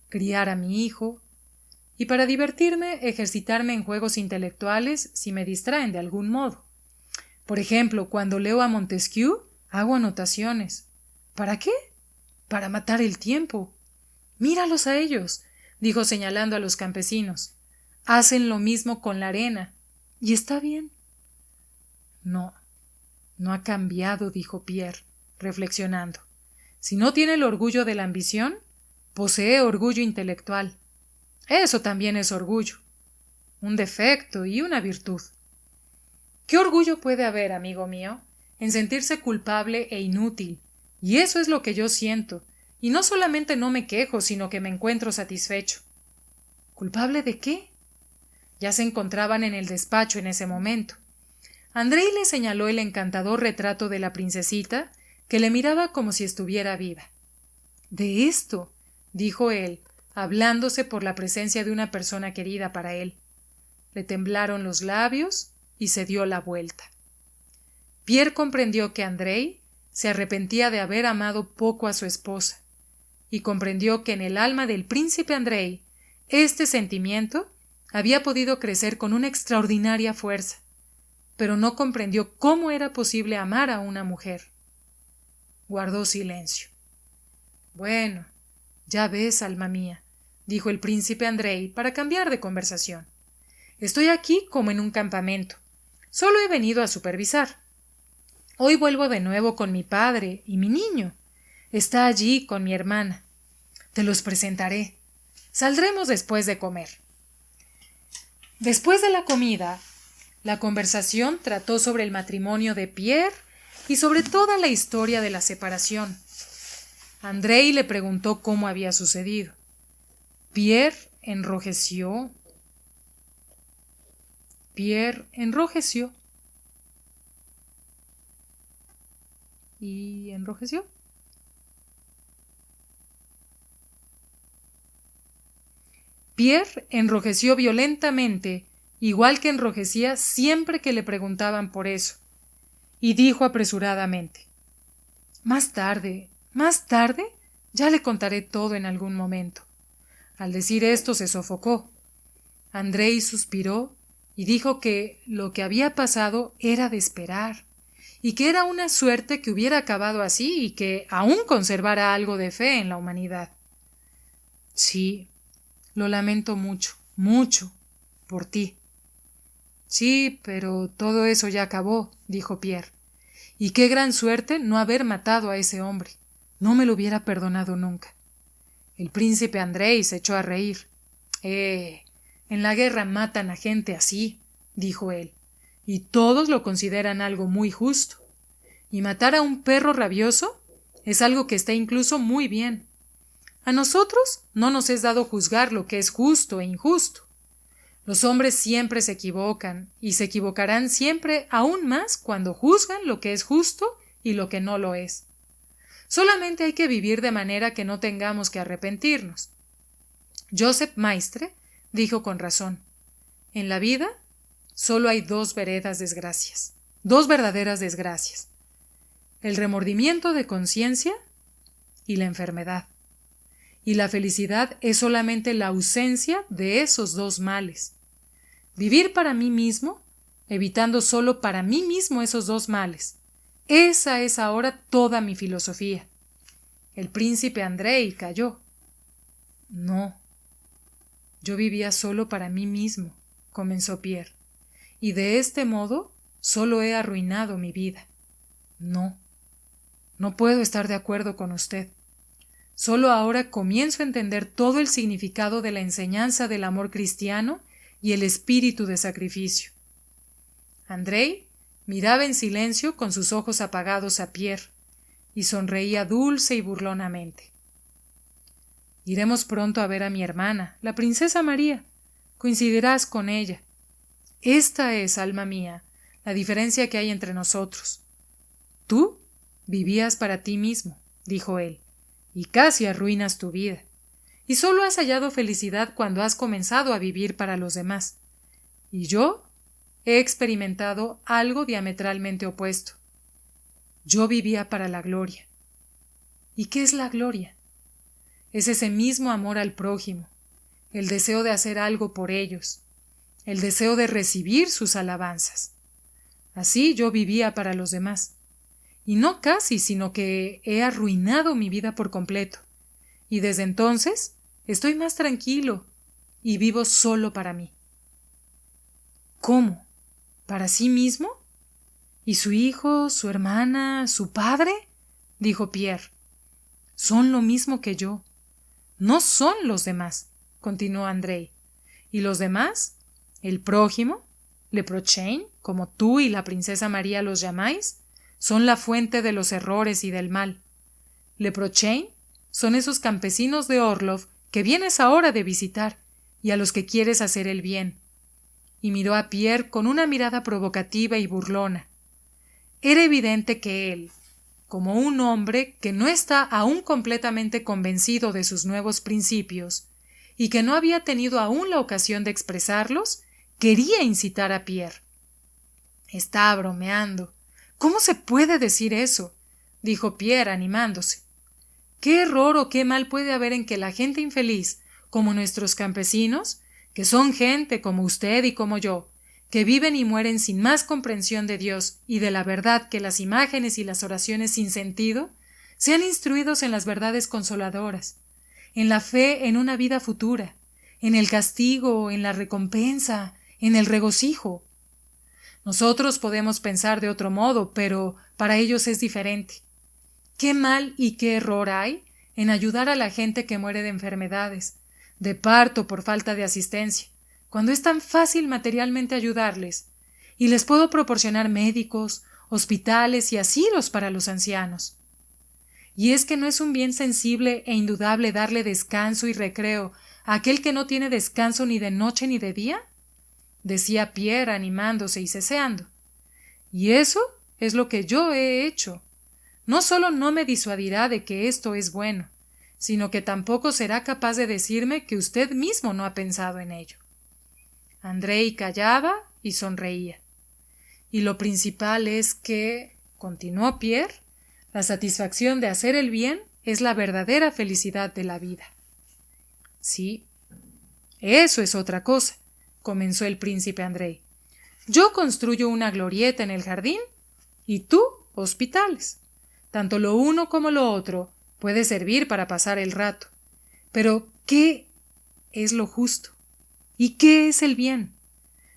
criar a mi hijo, y para divertirme, ejercitarme en juegos intelectuales si me distraen de algún modo. Por ejemplo, cuando leo a Montesquieu, hago anotaciones. ¿Para qué? Para matar el tiempo. Míralos a ellos, dijo señalando a los campesinos. Hacen lo mismo con la arena, y está bien. No, no ha cambiado, dijo Pierre, reflexionando. Si no tiene el orgullo de la ambición, posee orgullo intelectual. Eso también es orgullo, un defecto y una virtud. ¿Qué orgullo puede haber, amigo mío, en sentirse culpable e inútil? Y eso es lo que yo siento, y no solamente no me quejo, sino que me encuentro satisfecho. ¿Culpable de qué? Ya se encontraban en el despacho en ese momento. Andrei le señaló el encantador retrato de la princesita que le miraba como si estuviera viva. De esto, dijo él, hablándose por la presencia de una persona querida para él. Le temblaron los labios y se dio la vuelta. Pierre comprendió que Andrei se arrepentía de haber amado poco a su esposa, y comprendió que en el alma del príncipe Andrei este sentimiento había podido crecer con una extraordinaria fuerza, pero no comprendió cómo era posible amar a una mujer. Guardó silencio. Bueno, ya ves, alma mía, dijo el príncipe Andrei para cambiar de conversación. Estoy aquí como en un campamento. Solo he venido a supervisar. Hoy vuelvo de nuevo con mi padre y mi niño. Está allí con mi hermana. Te los presentaré. Saldremos después de comer. Después de la comida, la conversación trató sobre el matrimonio de Pierre y sobre toda la historia de la separación. Andrei le preguntó cómo había sucedido. Pierre enrojeció. Y enrojeció. Pierre enrojeció violentamente, igual que enrojecía siempre que le preguntaban por eso, y dijo apresuradamente: Más tarde, ya le contaré todo en algún momento. Al decir esto se sofocó. Andrei suspiró y dijo que lo que había pasado era de esperar, y que era una suerte que hubiera acabado así y que aún conservara algo de fe en la humanidad. Sí, lo lamento mucho, mucho, por ti. Sí, pero todo eso ya acabó, dijo Pierre. Y qué gran suerte no haber matado a ese hombre. No me lo hubiera perdonado nunca. El príncipe Andrei se echó a reír. En la guerra matan a gente así, dijo él, y todos lo consideran algo muy justo. Y matar a un perro rabioso es algo que está incluso muy bien. A nosotros no nos es dado juzgar lo que es justo e injusto. Los hombres siempre se equivocan, y se equivocarán siempre aún más cuando juzgan lo que es justo y lo que no lo es. Solamente hay que vivir de manera que no tengamos que arrepentirnos. Joseph Maistre dijo con razón: en la vida solo hay dos verdaderas desgracias: el remordimiento de conciencia y la enfermedad. Y la felicidad es solamente la ausencia de esos dos males. Vivir para mí mismo, evitando solo para mí mismo esos dos males. Esa es ahora toda mi filosofía. El príncipe Andrei calló. No, yo vivía solo para mí mismo, comenzó Pierre, y de este modo solo he arruinado mi vida. No puedo estar de acuerdo con usted. Solo ahora comienzo a entender todo el significado de la enseñanza del amor cristiano y el espíritu de sacrificio. Andrei miraba en silencio con sus ojos apagados a Pierre y sonreía dulce y burlonamente. Iremos pronto a ver a mi hermana, la princesa María. Coincidirás con ella. Esta es, alma mía, la diferencia que hay entre nosotros. Tú vivías para ti mismo, dijo él, y casi arruinas tu vida. Y solo has hallado felicidad cuando has comenzado a vivir para los demás. Y yo he experimentado algo diametralmente opuesto. Yo vivía para la gloria. ¿Y qué es la gloria? Es ese mismo amor al prójimo, el deseo de hacer algo por ellos, el deseo de recibir sus alabanzas. Así yo vivía para los demás. Y no casi, sino que he arruinado mi vida por completo. Y desde entonces estoy más tranquilo y vivo solo para mí. ¿Cómo? ¿Para sí mismo? ¿Y su hijo, su hermana, su padre? Dijo Pierre. Son lo mismo que yo. No son los demás, continuó Andrei. ¿Y los demás? ¿El prójimo? ¿Le prochain, como tú y la princesa María los llamáis? Son la fuente de los errores y del mal. Le prochain son esos campesinos de Orlov que vienes ahora de visitar y a los que quieres hacer el bien. Y miró a Pierre con una mirada provocativa y burlona. Era evidente que él, como un hombre que no está aún completamente convencido de sus nuevos principios y que no había tenido aún la ocasión de expresarlos, quería incitar a Pierre. Está bromeando. ¿Cómo se puede decir eso?, dijo Pierre animándose. ¿Qué error o qué mal puede haber en que la gente infeliz, como nuestros campesinos, que son gente como usted y como yo, que viven y mueren sin más comprensión de Dios y de la verdad que las imágenes y las oraciones sin sentido, sean instruidos en las verdades consoladoras, en la fe en una vida futura, en el castigo, en la recompensa, en el regocijo? Nosotros podemos pensar de otro modo, pero para ellos es diferente. ¿Qué mal y qué error hay en ayudar a la gente que muere de enfermedades, de parto por falta de asistencia, cuando es tan fácil materialmente ayudarles, y les puedo proporcionar médicos, hospitales y asilos para los ancianos? ¿Y es que no es un bien sensible e indudable darle descanso y recreo a aquel que no tiene descanso ni de noche ni de día?, decía Pierre animándose y ceseando. Y eso es lo que yo he hecho. No solo no me disuadirá de que esto es bueno, sino que tampoco será capaz de decirme que usted mismo no ha pensado en ello. Andrei callaba y sonreía. Y lo principal es que, continuó Pierre, la satisfacción de hacer el bien es la verdadera felicidad de la vida. Sí, eso es otra cosa, comenzó el príncipe Andrei. Yo construyo una glorieta en el jardín y tú hospitales. Tanto lo uno como lo otro puede servir para pasar el rato. Pero, ¿qué es lo justo? ¿Y qué es el bien?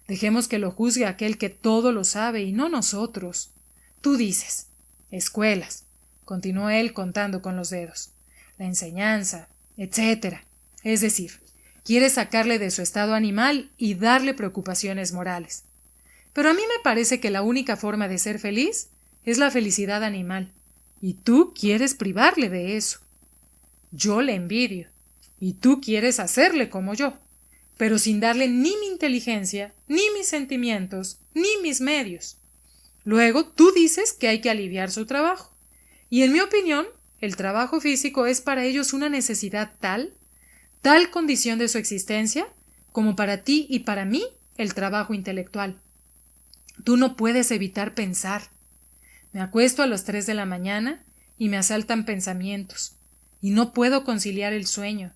Dejemos que lo juzgue aquel que todo lo sabe y no nosotros. Tú dices, escuelas, continuó él contando con los dedos, la enseñanza, etc. Es decir, quiere sacarle de su estado animal y darle preocupaciones morales. Pero a mí me parece que la única forma de ser feliz es la felicidad animal, y tú quieres privarle de eso. Yo le envidio, y tú quieres hacerle como yo, pero sin darle ni mi inteligencia, ni mis sentimientos, ni mis medios. Luego tú dices que hay que aliviar su trabajo, y en mi opinión, el trabajo físico es para ellos una necesidad tal condición de su existencia, como para ti y para mí el trabajo intelectual. Tú no puedes evitar pensar. Me acuesto a las 3 de la mañana y me asaltan pensamientos, y no puedo conciliar el sueño.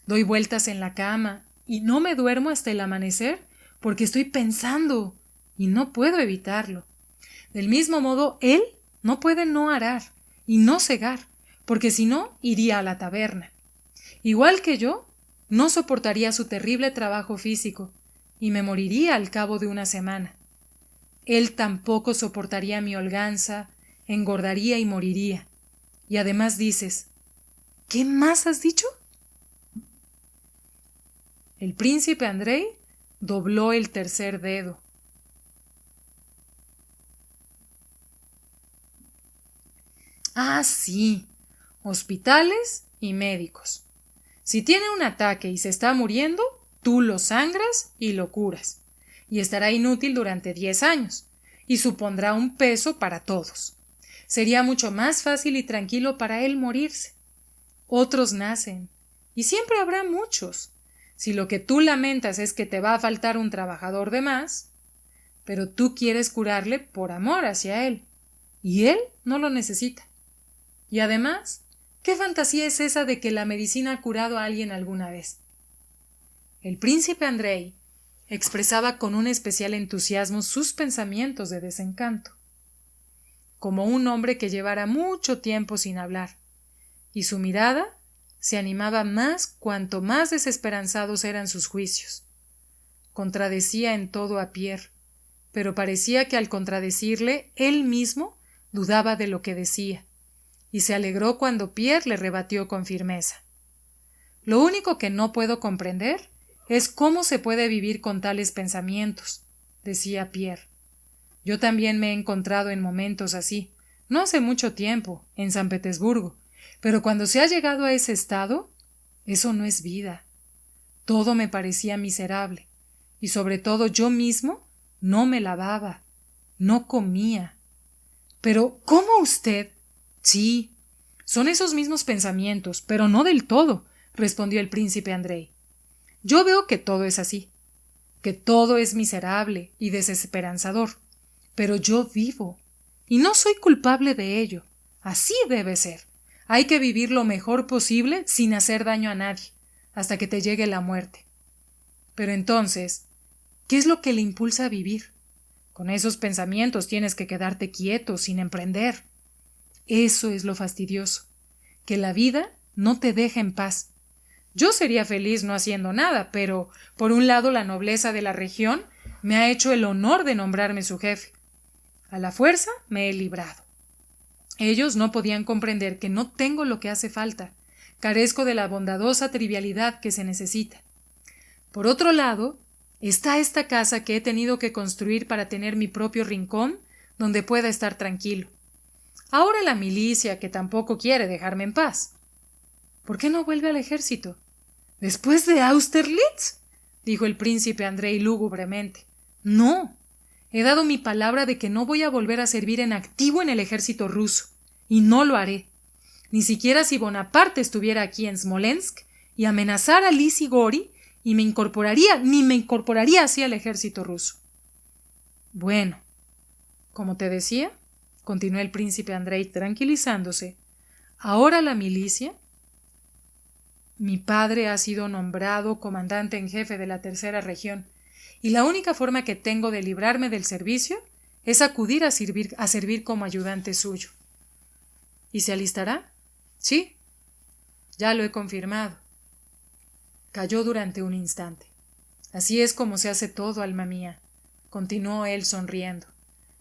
Doy vueltas en la cama y no me duermo hasta el amanecer porque estoy pensando y no puedo evitarlo. Del mismo modo, él no puede no arar y no segar, porque si no, iría a la taberna. Igual que yo, no soportaría su terrible trabajo físico y me moriría al cabo de una semana. Él tampoco soportaría mi holganza, engordaría y moriría. Y además dices, ¿qué más has dicho? El príncipe Andrei dobló el tercer dedo. Ah, sí, hospitales y médicos. Si tiene un ataque y se está muriendo, tú lo sangras y lo curas, y estará inútil durante 10 años, y supondrá un peso para todos. Sería mucho más fácil y tranquilo para él morirse. Otros nacen, y siempre habrá muchos. Si lo que tú lamentas es que te va a faltar un trabajador de más, pero tú quieres curarle por amor hacia él, y él no lo necesita. Y además, ¿qué fantasía es esa de que la medicina ha curado a alguien alguna vez? El príncipe Andrei expresaba con un especial entusiasmo sus pensamientos de desencanto, como un hombre que llevara mucho tiempo sin hablar, y su mirada se animaba más cuanto más desesperanzados eran sus juicios. Contradecía en todo a Pierre, pero parecía que al contradecirle él mismo dudaba de lo que decía, y se alegró cuando Pierre le rebatió con firmeza. Lo único que no puedo comprender es cómo se puede vivir con tales pensamientos, decía Pierre. Yo también me he encontrado en momentos así, no hace mucho tiempo, en San Petersburgo, pero cuando se ha llegado a ese estado, eso no es vida. Todo me parecía miserable, y sobre todo yo mismo no me lavaba, no comía. Pero, ¿cómo usted, Sí, son esos mismos pensamientos, pero no del todo, respondió el príncipe Andrei. Yo veo que todo es así, que todo es miserable y desesperanzador, pero yo vivo, y no soy culpable de ello. Así debe ser. Hay que vivir lo mejor posible sin hacer daño a nadie, hasta que te llegue la muerte. Pero entonces, ¿qué es lo que le impulsa a vivir? Con esos pensamientos tienes que quedarte quieto, sin emprender. Eso es lo fastidioso, que la vida no te deja en paz. Yo sería feliz no haciendo nada, pero, por un lado, la nobleza de la región me ha hecho el honor de nombrarme su jefe. A la fuerza me he librado. Ellos no podían comprender que no tengo lo que hace falta, carezco de la bondadosa trivialidad que se necesita. Por otro lado, está esta casa que he tenido que construir para tener mi propio rincón donde pueda estar tranquilo. Ahora la milicia, que tampoco quiere dejarme en paz. ¿Por qué no vuelve al ejército? ¿Después de Austerlitz? Dijo el príncipe Andrei lúgubremente. No. He dado mi palabra de que no voy a volver a servir en activo en el ejército ruso, y no lo haré. Ni siquiera si Bonaparte estuviera aquí en Smolensk y amenazara a Lisi Gori, y me incorporaría así al ejército ruso. Bueno, como te decía, continuó el príncipe Andrei tranquilizándose, ahora la milicia. Mi padre ha sido nombrado comandante en jefe de la tercera región, y la única forma que tengo de librarme del servicio es acudir a servir como ayudante suyo. ¿Y se alistará? Sí, ya lo he confirmado. Calló durante un instante. Así es como se hace todo, alma mía, continuó él sonriendo.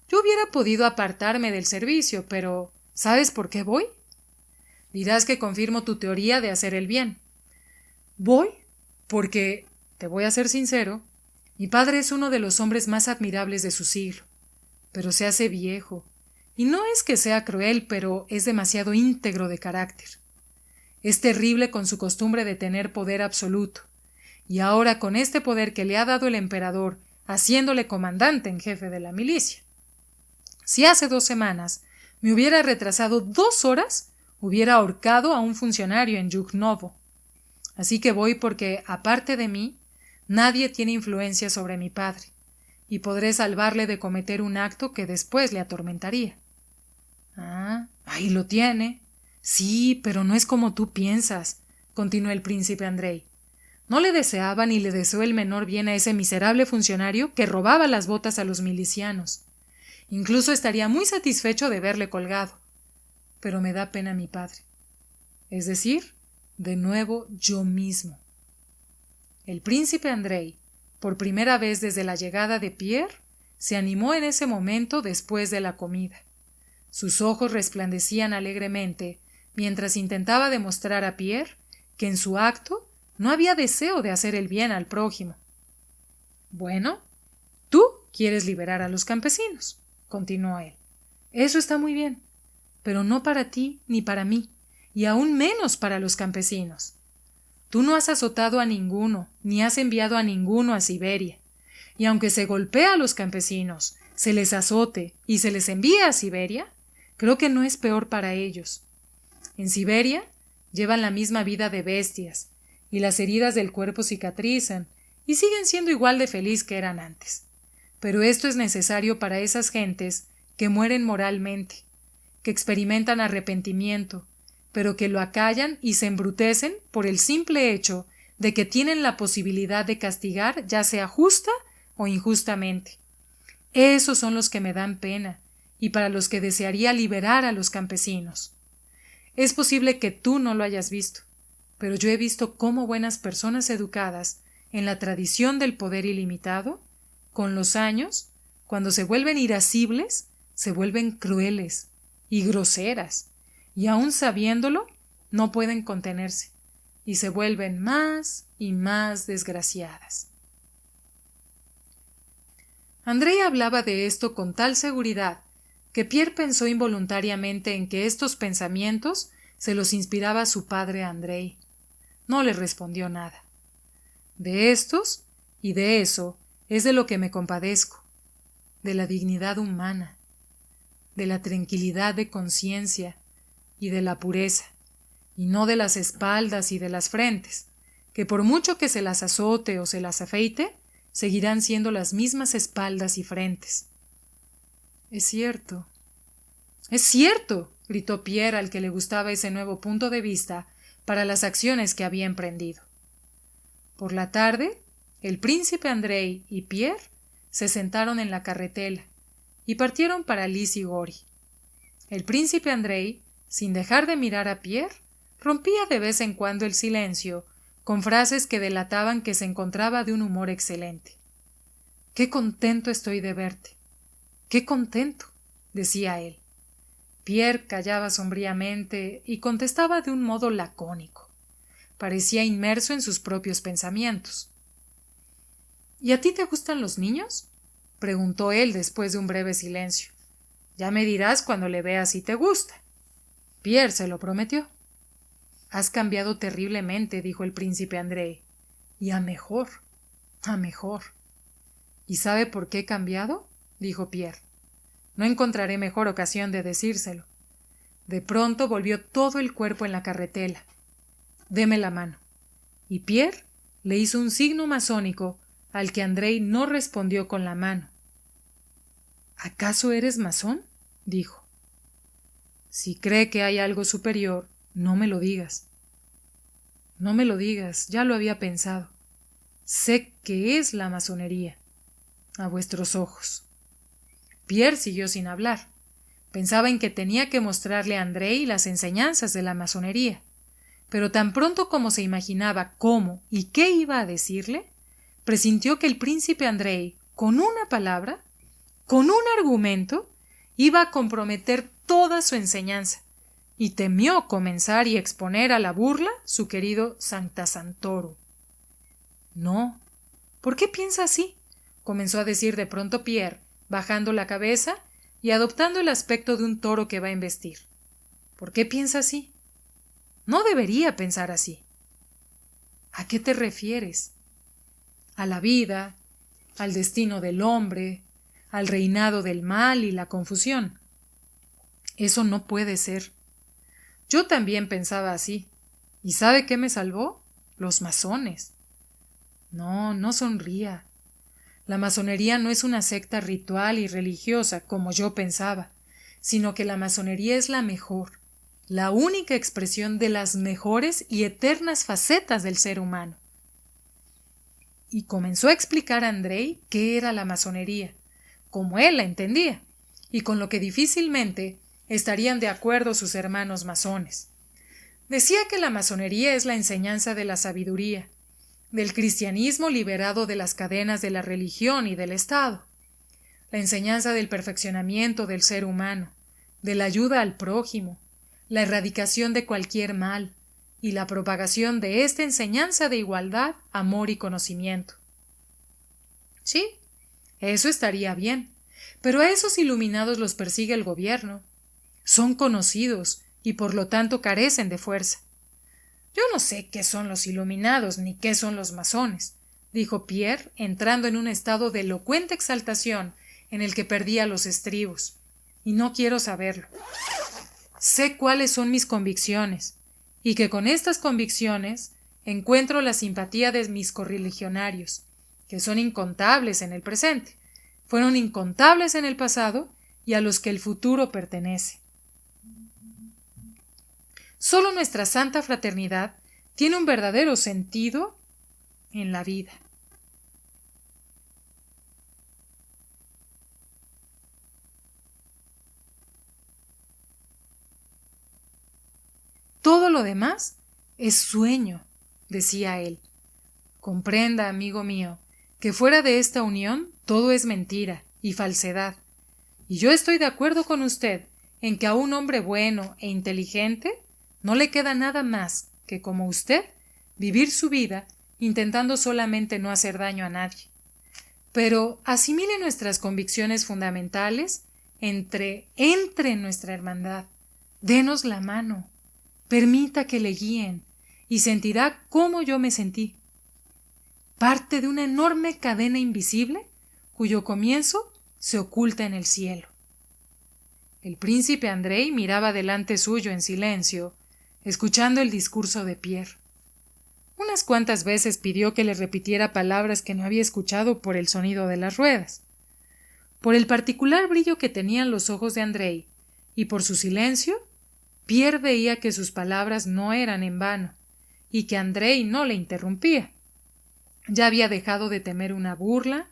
Yo hubiera podido apartarme del servicio, pero ¿sabes por qué voy? Dirás que confirmo tu teoría de hacer el bien. Voy porque, te voy a ser sincero, mi padre es uno de los hombres más admirables de su siglo, pero se hace viejo, y no es que sea cruel, pero es demasiado íntegro de carácter. Es terrible con su costumbre de tener poder absoluto, y ahora con este poder que le ha dado el emperador, haciéndole comandante en jefe de la milicia. Si hace 2 semanas me hubiera retrasado 2 horas, hubiera ahorcado a un funcionario en Yuknovo. Así que voy porque, aparte de mí, nadie tiene influencia sobre mi padre, y podré salvarle de cometer un acto que después le atormentaría. Ah, ahí lo tiene. Sí, pero no es como tú piensas, continuó el príncipe Andrei. No le deseaba ni le deseó el menor bien a ese miserable funcionario que robaba las botas a los milicianos. Incluso estaría muy satisfecho de verle colgado. Pero me da pena mi padre. Es decir, de nuevo yo mismo. El príncipe Andrei, por primera vez desde la llegada de Pierre, se animó en ese momento después de la comida. Sus ojos resplandecían alegremente, mientras intentaba demostrar a Pierre que en su acto no había deseo de hacer el bien al prójimo. Bueno, tú quieres liberar a los campesinos, continuó él. Eso está muy bien, pero no para ti ni para mí, y aún menos para los campesinos. Tú no has azotado a ninguno, ni has enviado a ninguno a Siberia, y aunque se golpea a los campesinos, se les azote y se les envíe a Siberia, creo que no es peor para ellos. En Siberia llevan la misma vida de bestias, y las heridas del cuerpo cicatrizan, y siguen siendo igual de feliz que eran antes. Pero esto es necesario para esas gentes que mueren moralmente, que experimentan arrepentimiento, pero que lo acallan y se embrutecen por el simple hecho de que tienen la posibilidad de castigar, ya sea justa o injustamente. Esos son los que me dan pena, y para los que desearía liberar a los campesinos. Es posible que tú no lo hayas visto, pero yo he visto cómo buenas personas educadas en la tradición del poder ilimitado, con los años, cuando se vuelven irascibles, se vuelven crueles y groseras, y aun sabiéndolo, no pueden contenerse, y se vuelven más y más desgraciadas. Andrei hablaba de esto con tal seguridad que Pierre pensó involuntariamente en que estos pensamientos se los inspiraba su padre Andrei. No le respondió nada. De estos y de eso es de lo que me compadezco, de la dignidad humana, de la tranquilidad de conciencia, y de la pureza, y no de las espaldas y de las frentes, que por mucho que se las azote o se las afeite, seguirán siendo las mismas espaldas y frentes. Es cierto. Es cierto, gritó Pierre, al que le gustaba ese nuevo punto de vista para las acciones que había emprendido. Por la tarde, el príncipe Andrei y Pierre se sentaron en la carretela y partieron para Lys-y-Gory. El príncipe Andrei, sin dejar de mirar a Pierre, rompía de vez en cuando el silencio con frases que delataban que se encontraba de un humor excelente. «Qué contento estoy de verte. ¡Qué contento!», decía él. Pierre callaba sombríamente y contestaba de un modo lacónico. Parecía inmerso en sus propios pensamientos. «¿Y a ti te gustan los niños?», preguntó él después de un breve silencio. «Ya me dirás cuando le veas si te gusta». Pierre se lo prometió. «Has cambiado terriblemente», dijo el príncipe Andrei. «Y a mejor, a mejor». «¿Y sabe por qué he cambiado?», dijo Pierre. «No encontraré mejor ocasión de decírselo». De pronto volvió todo el cuerpo en la carretela. «Deme la mano». Y Pierre le hizo un signo masónico al que Andrei no respondió con la mano. «¿Acaso eres masón?», dijo. «Si cree que hay algo superior, no me lo digas». «No me lo digas, ya lo había pensado. Sé que es la masonería. A vuestros ojos». Pierre siguió sin hablar. Pensaba en que tenía que mostrarle a Andrei las enseñanzas de la masonería, pero tan pronto como se imaginaba cómo y qué iba a decirle, presintió que el príncipe Andrei, con una palabra, con un argumento, iba a comprometer toda su enseñanza, y temió comenzar y exponer a la burla su querido Sancta Sanctorum. «No. ¿Por qué piensa así?», comenzó a decir de pronto Pierre, bajando la cabeza y adoptando el aspecto de un toro que va a embestir. «¿Por qué piensa así? No debería pensar así». «¿A qué te refieres?». «A la vida, al destino del hombre, al reinado del mal y la confusión». «Eso no puede ser». «Yo también pensaba así. ¿Y sabe qué me salvó? Los masones». «No, no sonría. La masonería no es una secta ritual y religiosa, como yo pensaba, sino que la masonería es la mejor, la única expresión de las mejores y eternas facetas del ser humano». Y comenzó a explicar a Andrei qué era la masonería, como él la entendía, y con lo que difícilmente estarían de acuerdo sus hermanos masones. Decía que la masonería es la enseñanza de la sabiduría, del cristianismo liberado de las cadenas de la religión y del Estado, la enseñanza del perfeccionamiento del ser humano, de la ayuda al prójimo, la erradicación de cualquier mal y la propagación de esta enseñanza de igualdad, amor y conocimiento. Sí, eso estaría bien, pero a esos iluminados los persigue el gobierno. Son conocidos y por lo tanto carecen de fuerza. «Yo no sé qué son los iluminados ni qué son los masones», dijo Pierre, entrando en un estado de elocuente exaltación en el que perdía los estribos. «Y no quiero saberlo. Sé cuáles son mis convicciones, y que con estas convicciones encuentro la simpatía de mis correligionarios, que son incontables en el presente, fueron incontables en el pasado y a los que el futuro pertenece. Solo nuestra santa fraternidad tiene un verdadero sentido en la vida». «Todo lo demás es sueño», decía él. «Comprenda, amigo mío, que fuera de esta unión todo es mentira y falsedad, y yo estoy de acuerdo con usted en que a un hombre bueno e inteligente no le queda nada más que, como usted, vivir su vida intentando solamente no hacer daño a nadie. Pero asimile nuestras convicciones fundamentales, entre en nuestra hermandad, denos la mano, permita que le guíen y sentirá cómo yo me sentí. Parte de una enorme cadena invisible cuyo comienzo se oculta en el cielo». El príncipe Andrei miraba delante suyo en silencio, escuchando el discurso de Pierre. Unas cuantas veces pidió que le repitiera palabras que no había escuchado por el sonido de las ruedas. Por el particular brillo que tenían los ojos de Andrei y por su silencio, Pierre veía que sus palabras no eran en vano y que Andrei no le interrumpía. Ya había dejado de temer una burla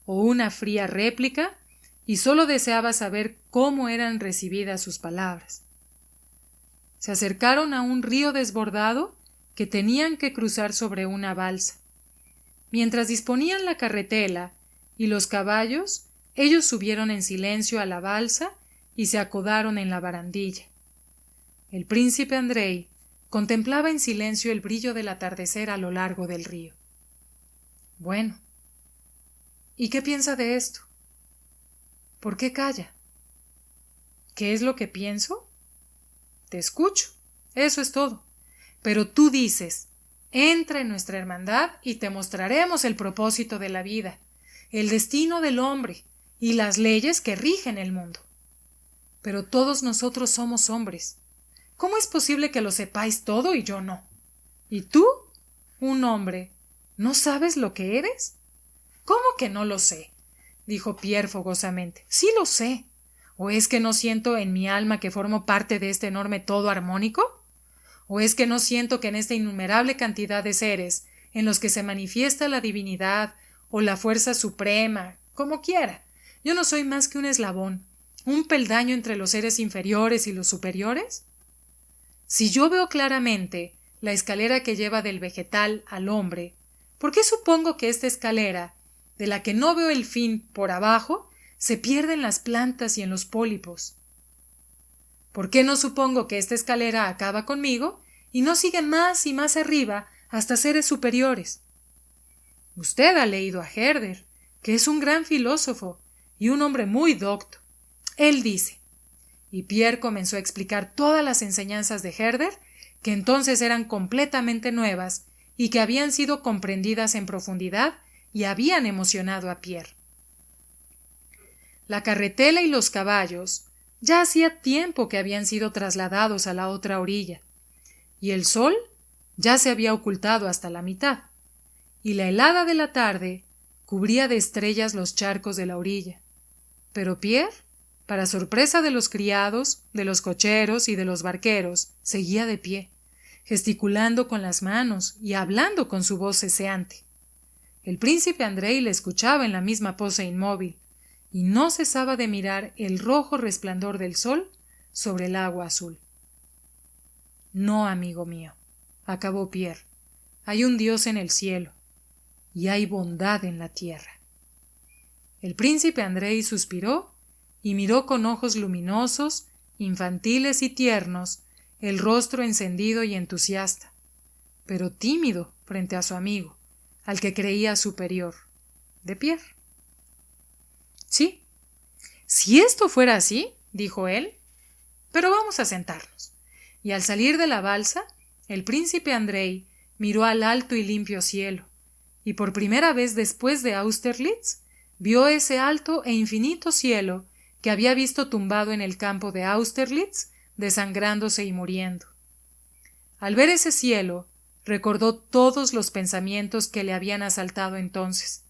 o una fría réplica y solo deseaba saber cómo eran recibidas sus palabras. Se acercaron a un río desbordado que tenían que cruzar sobre una balsa. Mientras disponían la carretela y los caballos, ellos subieron en silencio a la balsa y se acodaron en la barandilla. El príncipe Andrei contemplaba en silencio el brillo del atardecer a lo largo del río. Bueno, ¿y qué piensa de esto? ¿Por qué calla? ¿Qué es lo que pienso? Te escucho, eso es todo. Pero tú dices, entra en nuestra hermandad y te mostraremos el propósito de la vida, el destino del hombre y las leyes que rigen el mundo. Pero todos nosotros somos hombres. ¿Cómo es posible que lo sepáis todo y yo no? ¿Y tú, un hombre, no sabes lo que eres? ¿Cómo que no lo sé? Dijo Pierre fogosamente. Sí lo sé. ¿O es que no siento en mi alma que formo parte de este enorme todo armónico? ¿O es que no siento que en esta innumerable cantidad de seres en los que se manifiesta la divinidad o la fuerza suprema, como quiera, yo no soy más que un eslabón, un peldaño entre los seres inferiores y los superiores? Si yo veo claramente la escalera que lleva del vegetal al hombre, ¿por qué supongo que esta escalera, de la que no veo el fin por abajo, se pierde en las plantas y en los pólipos? ¿Por qué no supongo que esta escalera acaba conmigo y no sigue más y más arriba hasta seres superiores? Usted ha leído a Herder, que es un gran filósofo y un hombre muy docto. Él dice, y Pierre comenzó a explicar todas las enseñanzas de Herder, que entonces eran completamente nuevas y que habían sido comprendidas en profundidad y habían emocionado a Pierre. La carretela y los caballos ya hacía tiempo que habían sido trasladados a la otra orilla, y el sol ya se había ocultado hasta la mitad, y la helada de la tarde cubría de estrellas los charcos de la orilla. Pero Pierre, para sorpresa de los criados, de los cocheros y de los barqueros, seguía de pie, gesticulando con las manos y hablando con su voz ceseante. El príncipe Andrei le escuchaba en la misma pose inmóvil, y no cesaba de mirar el rojo resplandor del sol sobre el agua azul. No, amigo mío, acabó Pierre, hay un Dios en el cielo, y hay bondad en la tierra. El príncipe Andrei suspiró y miró con ojos luminosos, infantiles y tiernos, el rostro encendido y entusiasta, pero tímido frente a su amigo, al que creía superior, de Pierre. Sí, si esto fuera así, dijo él, pero vamos a sentarnos. Y al salir de la balsa, el príncipe Andrei miró al alto y limpio cielo, y por primera vez después de Austerlitz, vio ese alto e infinito cielo que había visto tumbado en el campo de Austerlitz, desangrándose y muriendo. Al ver ese cielo, recordó todos los pensamientos que le habían asaltado entonces,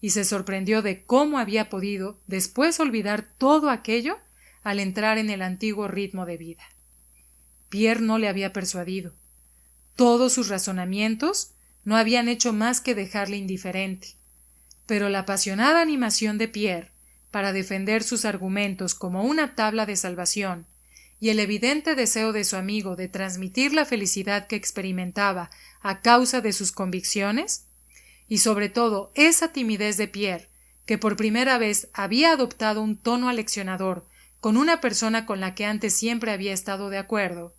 y se sorprendió de cómo había podido después olvidar todo aquello al entrar en el antiguo ritmo de vida. Pierre no le había persuadido. Todos sus razonamientos no habían hecho más que dejarle indiferente, pero la apasionada animación de Pierre para defender sus argumentos como una tabla de salvación y el evidente deseo de su amigo de transmitir la felicidad que experimentaba a causa de sus convicciones, y sobre todo esa timidez de Pierre, que por primera vez había adoptado un tono aleccionador con una persona con la que antes siempre había estado de acuerdo,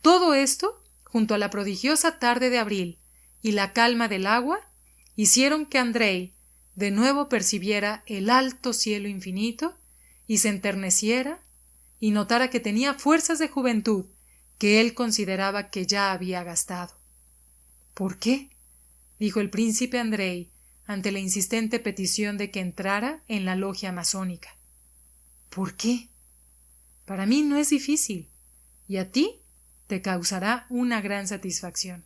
todo esto, junto a la prodigiosa tarde de abril y la calma del agua, hicieron que Andrei de nuevo percibiera el alto cielo infinito y se enterneciera y notara que tenía fuerzas de juventud que él consideraba que ya había gastado. ¿Por qué?, dijo el príncipe Andrei ante la insistente petición de que entrara en la logia masónica. ¿Por qué? Para mí no es difícil, y a ti te causará una gran satisfacción.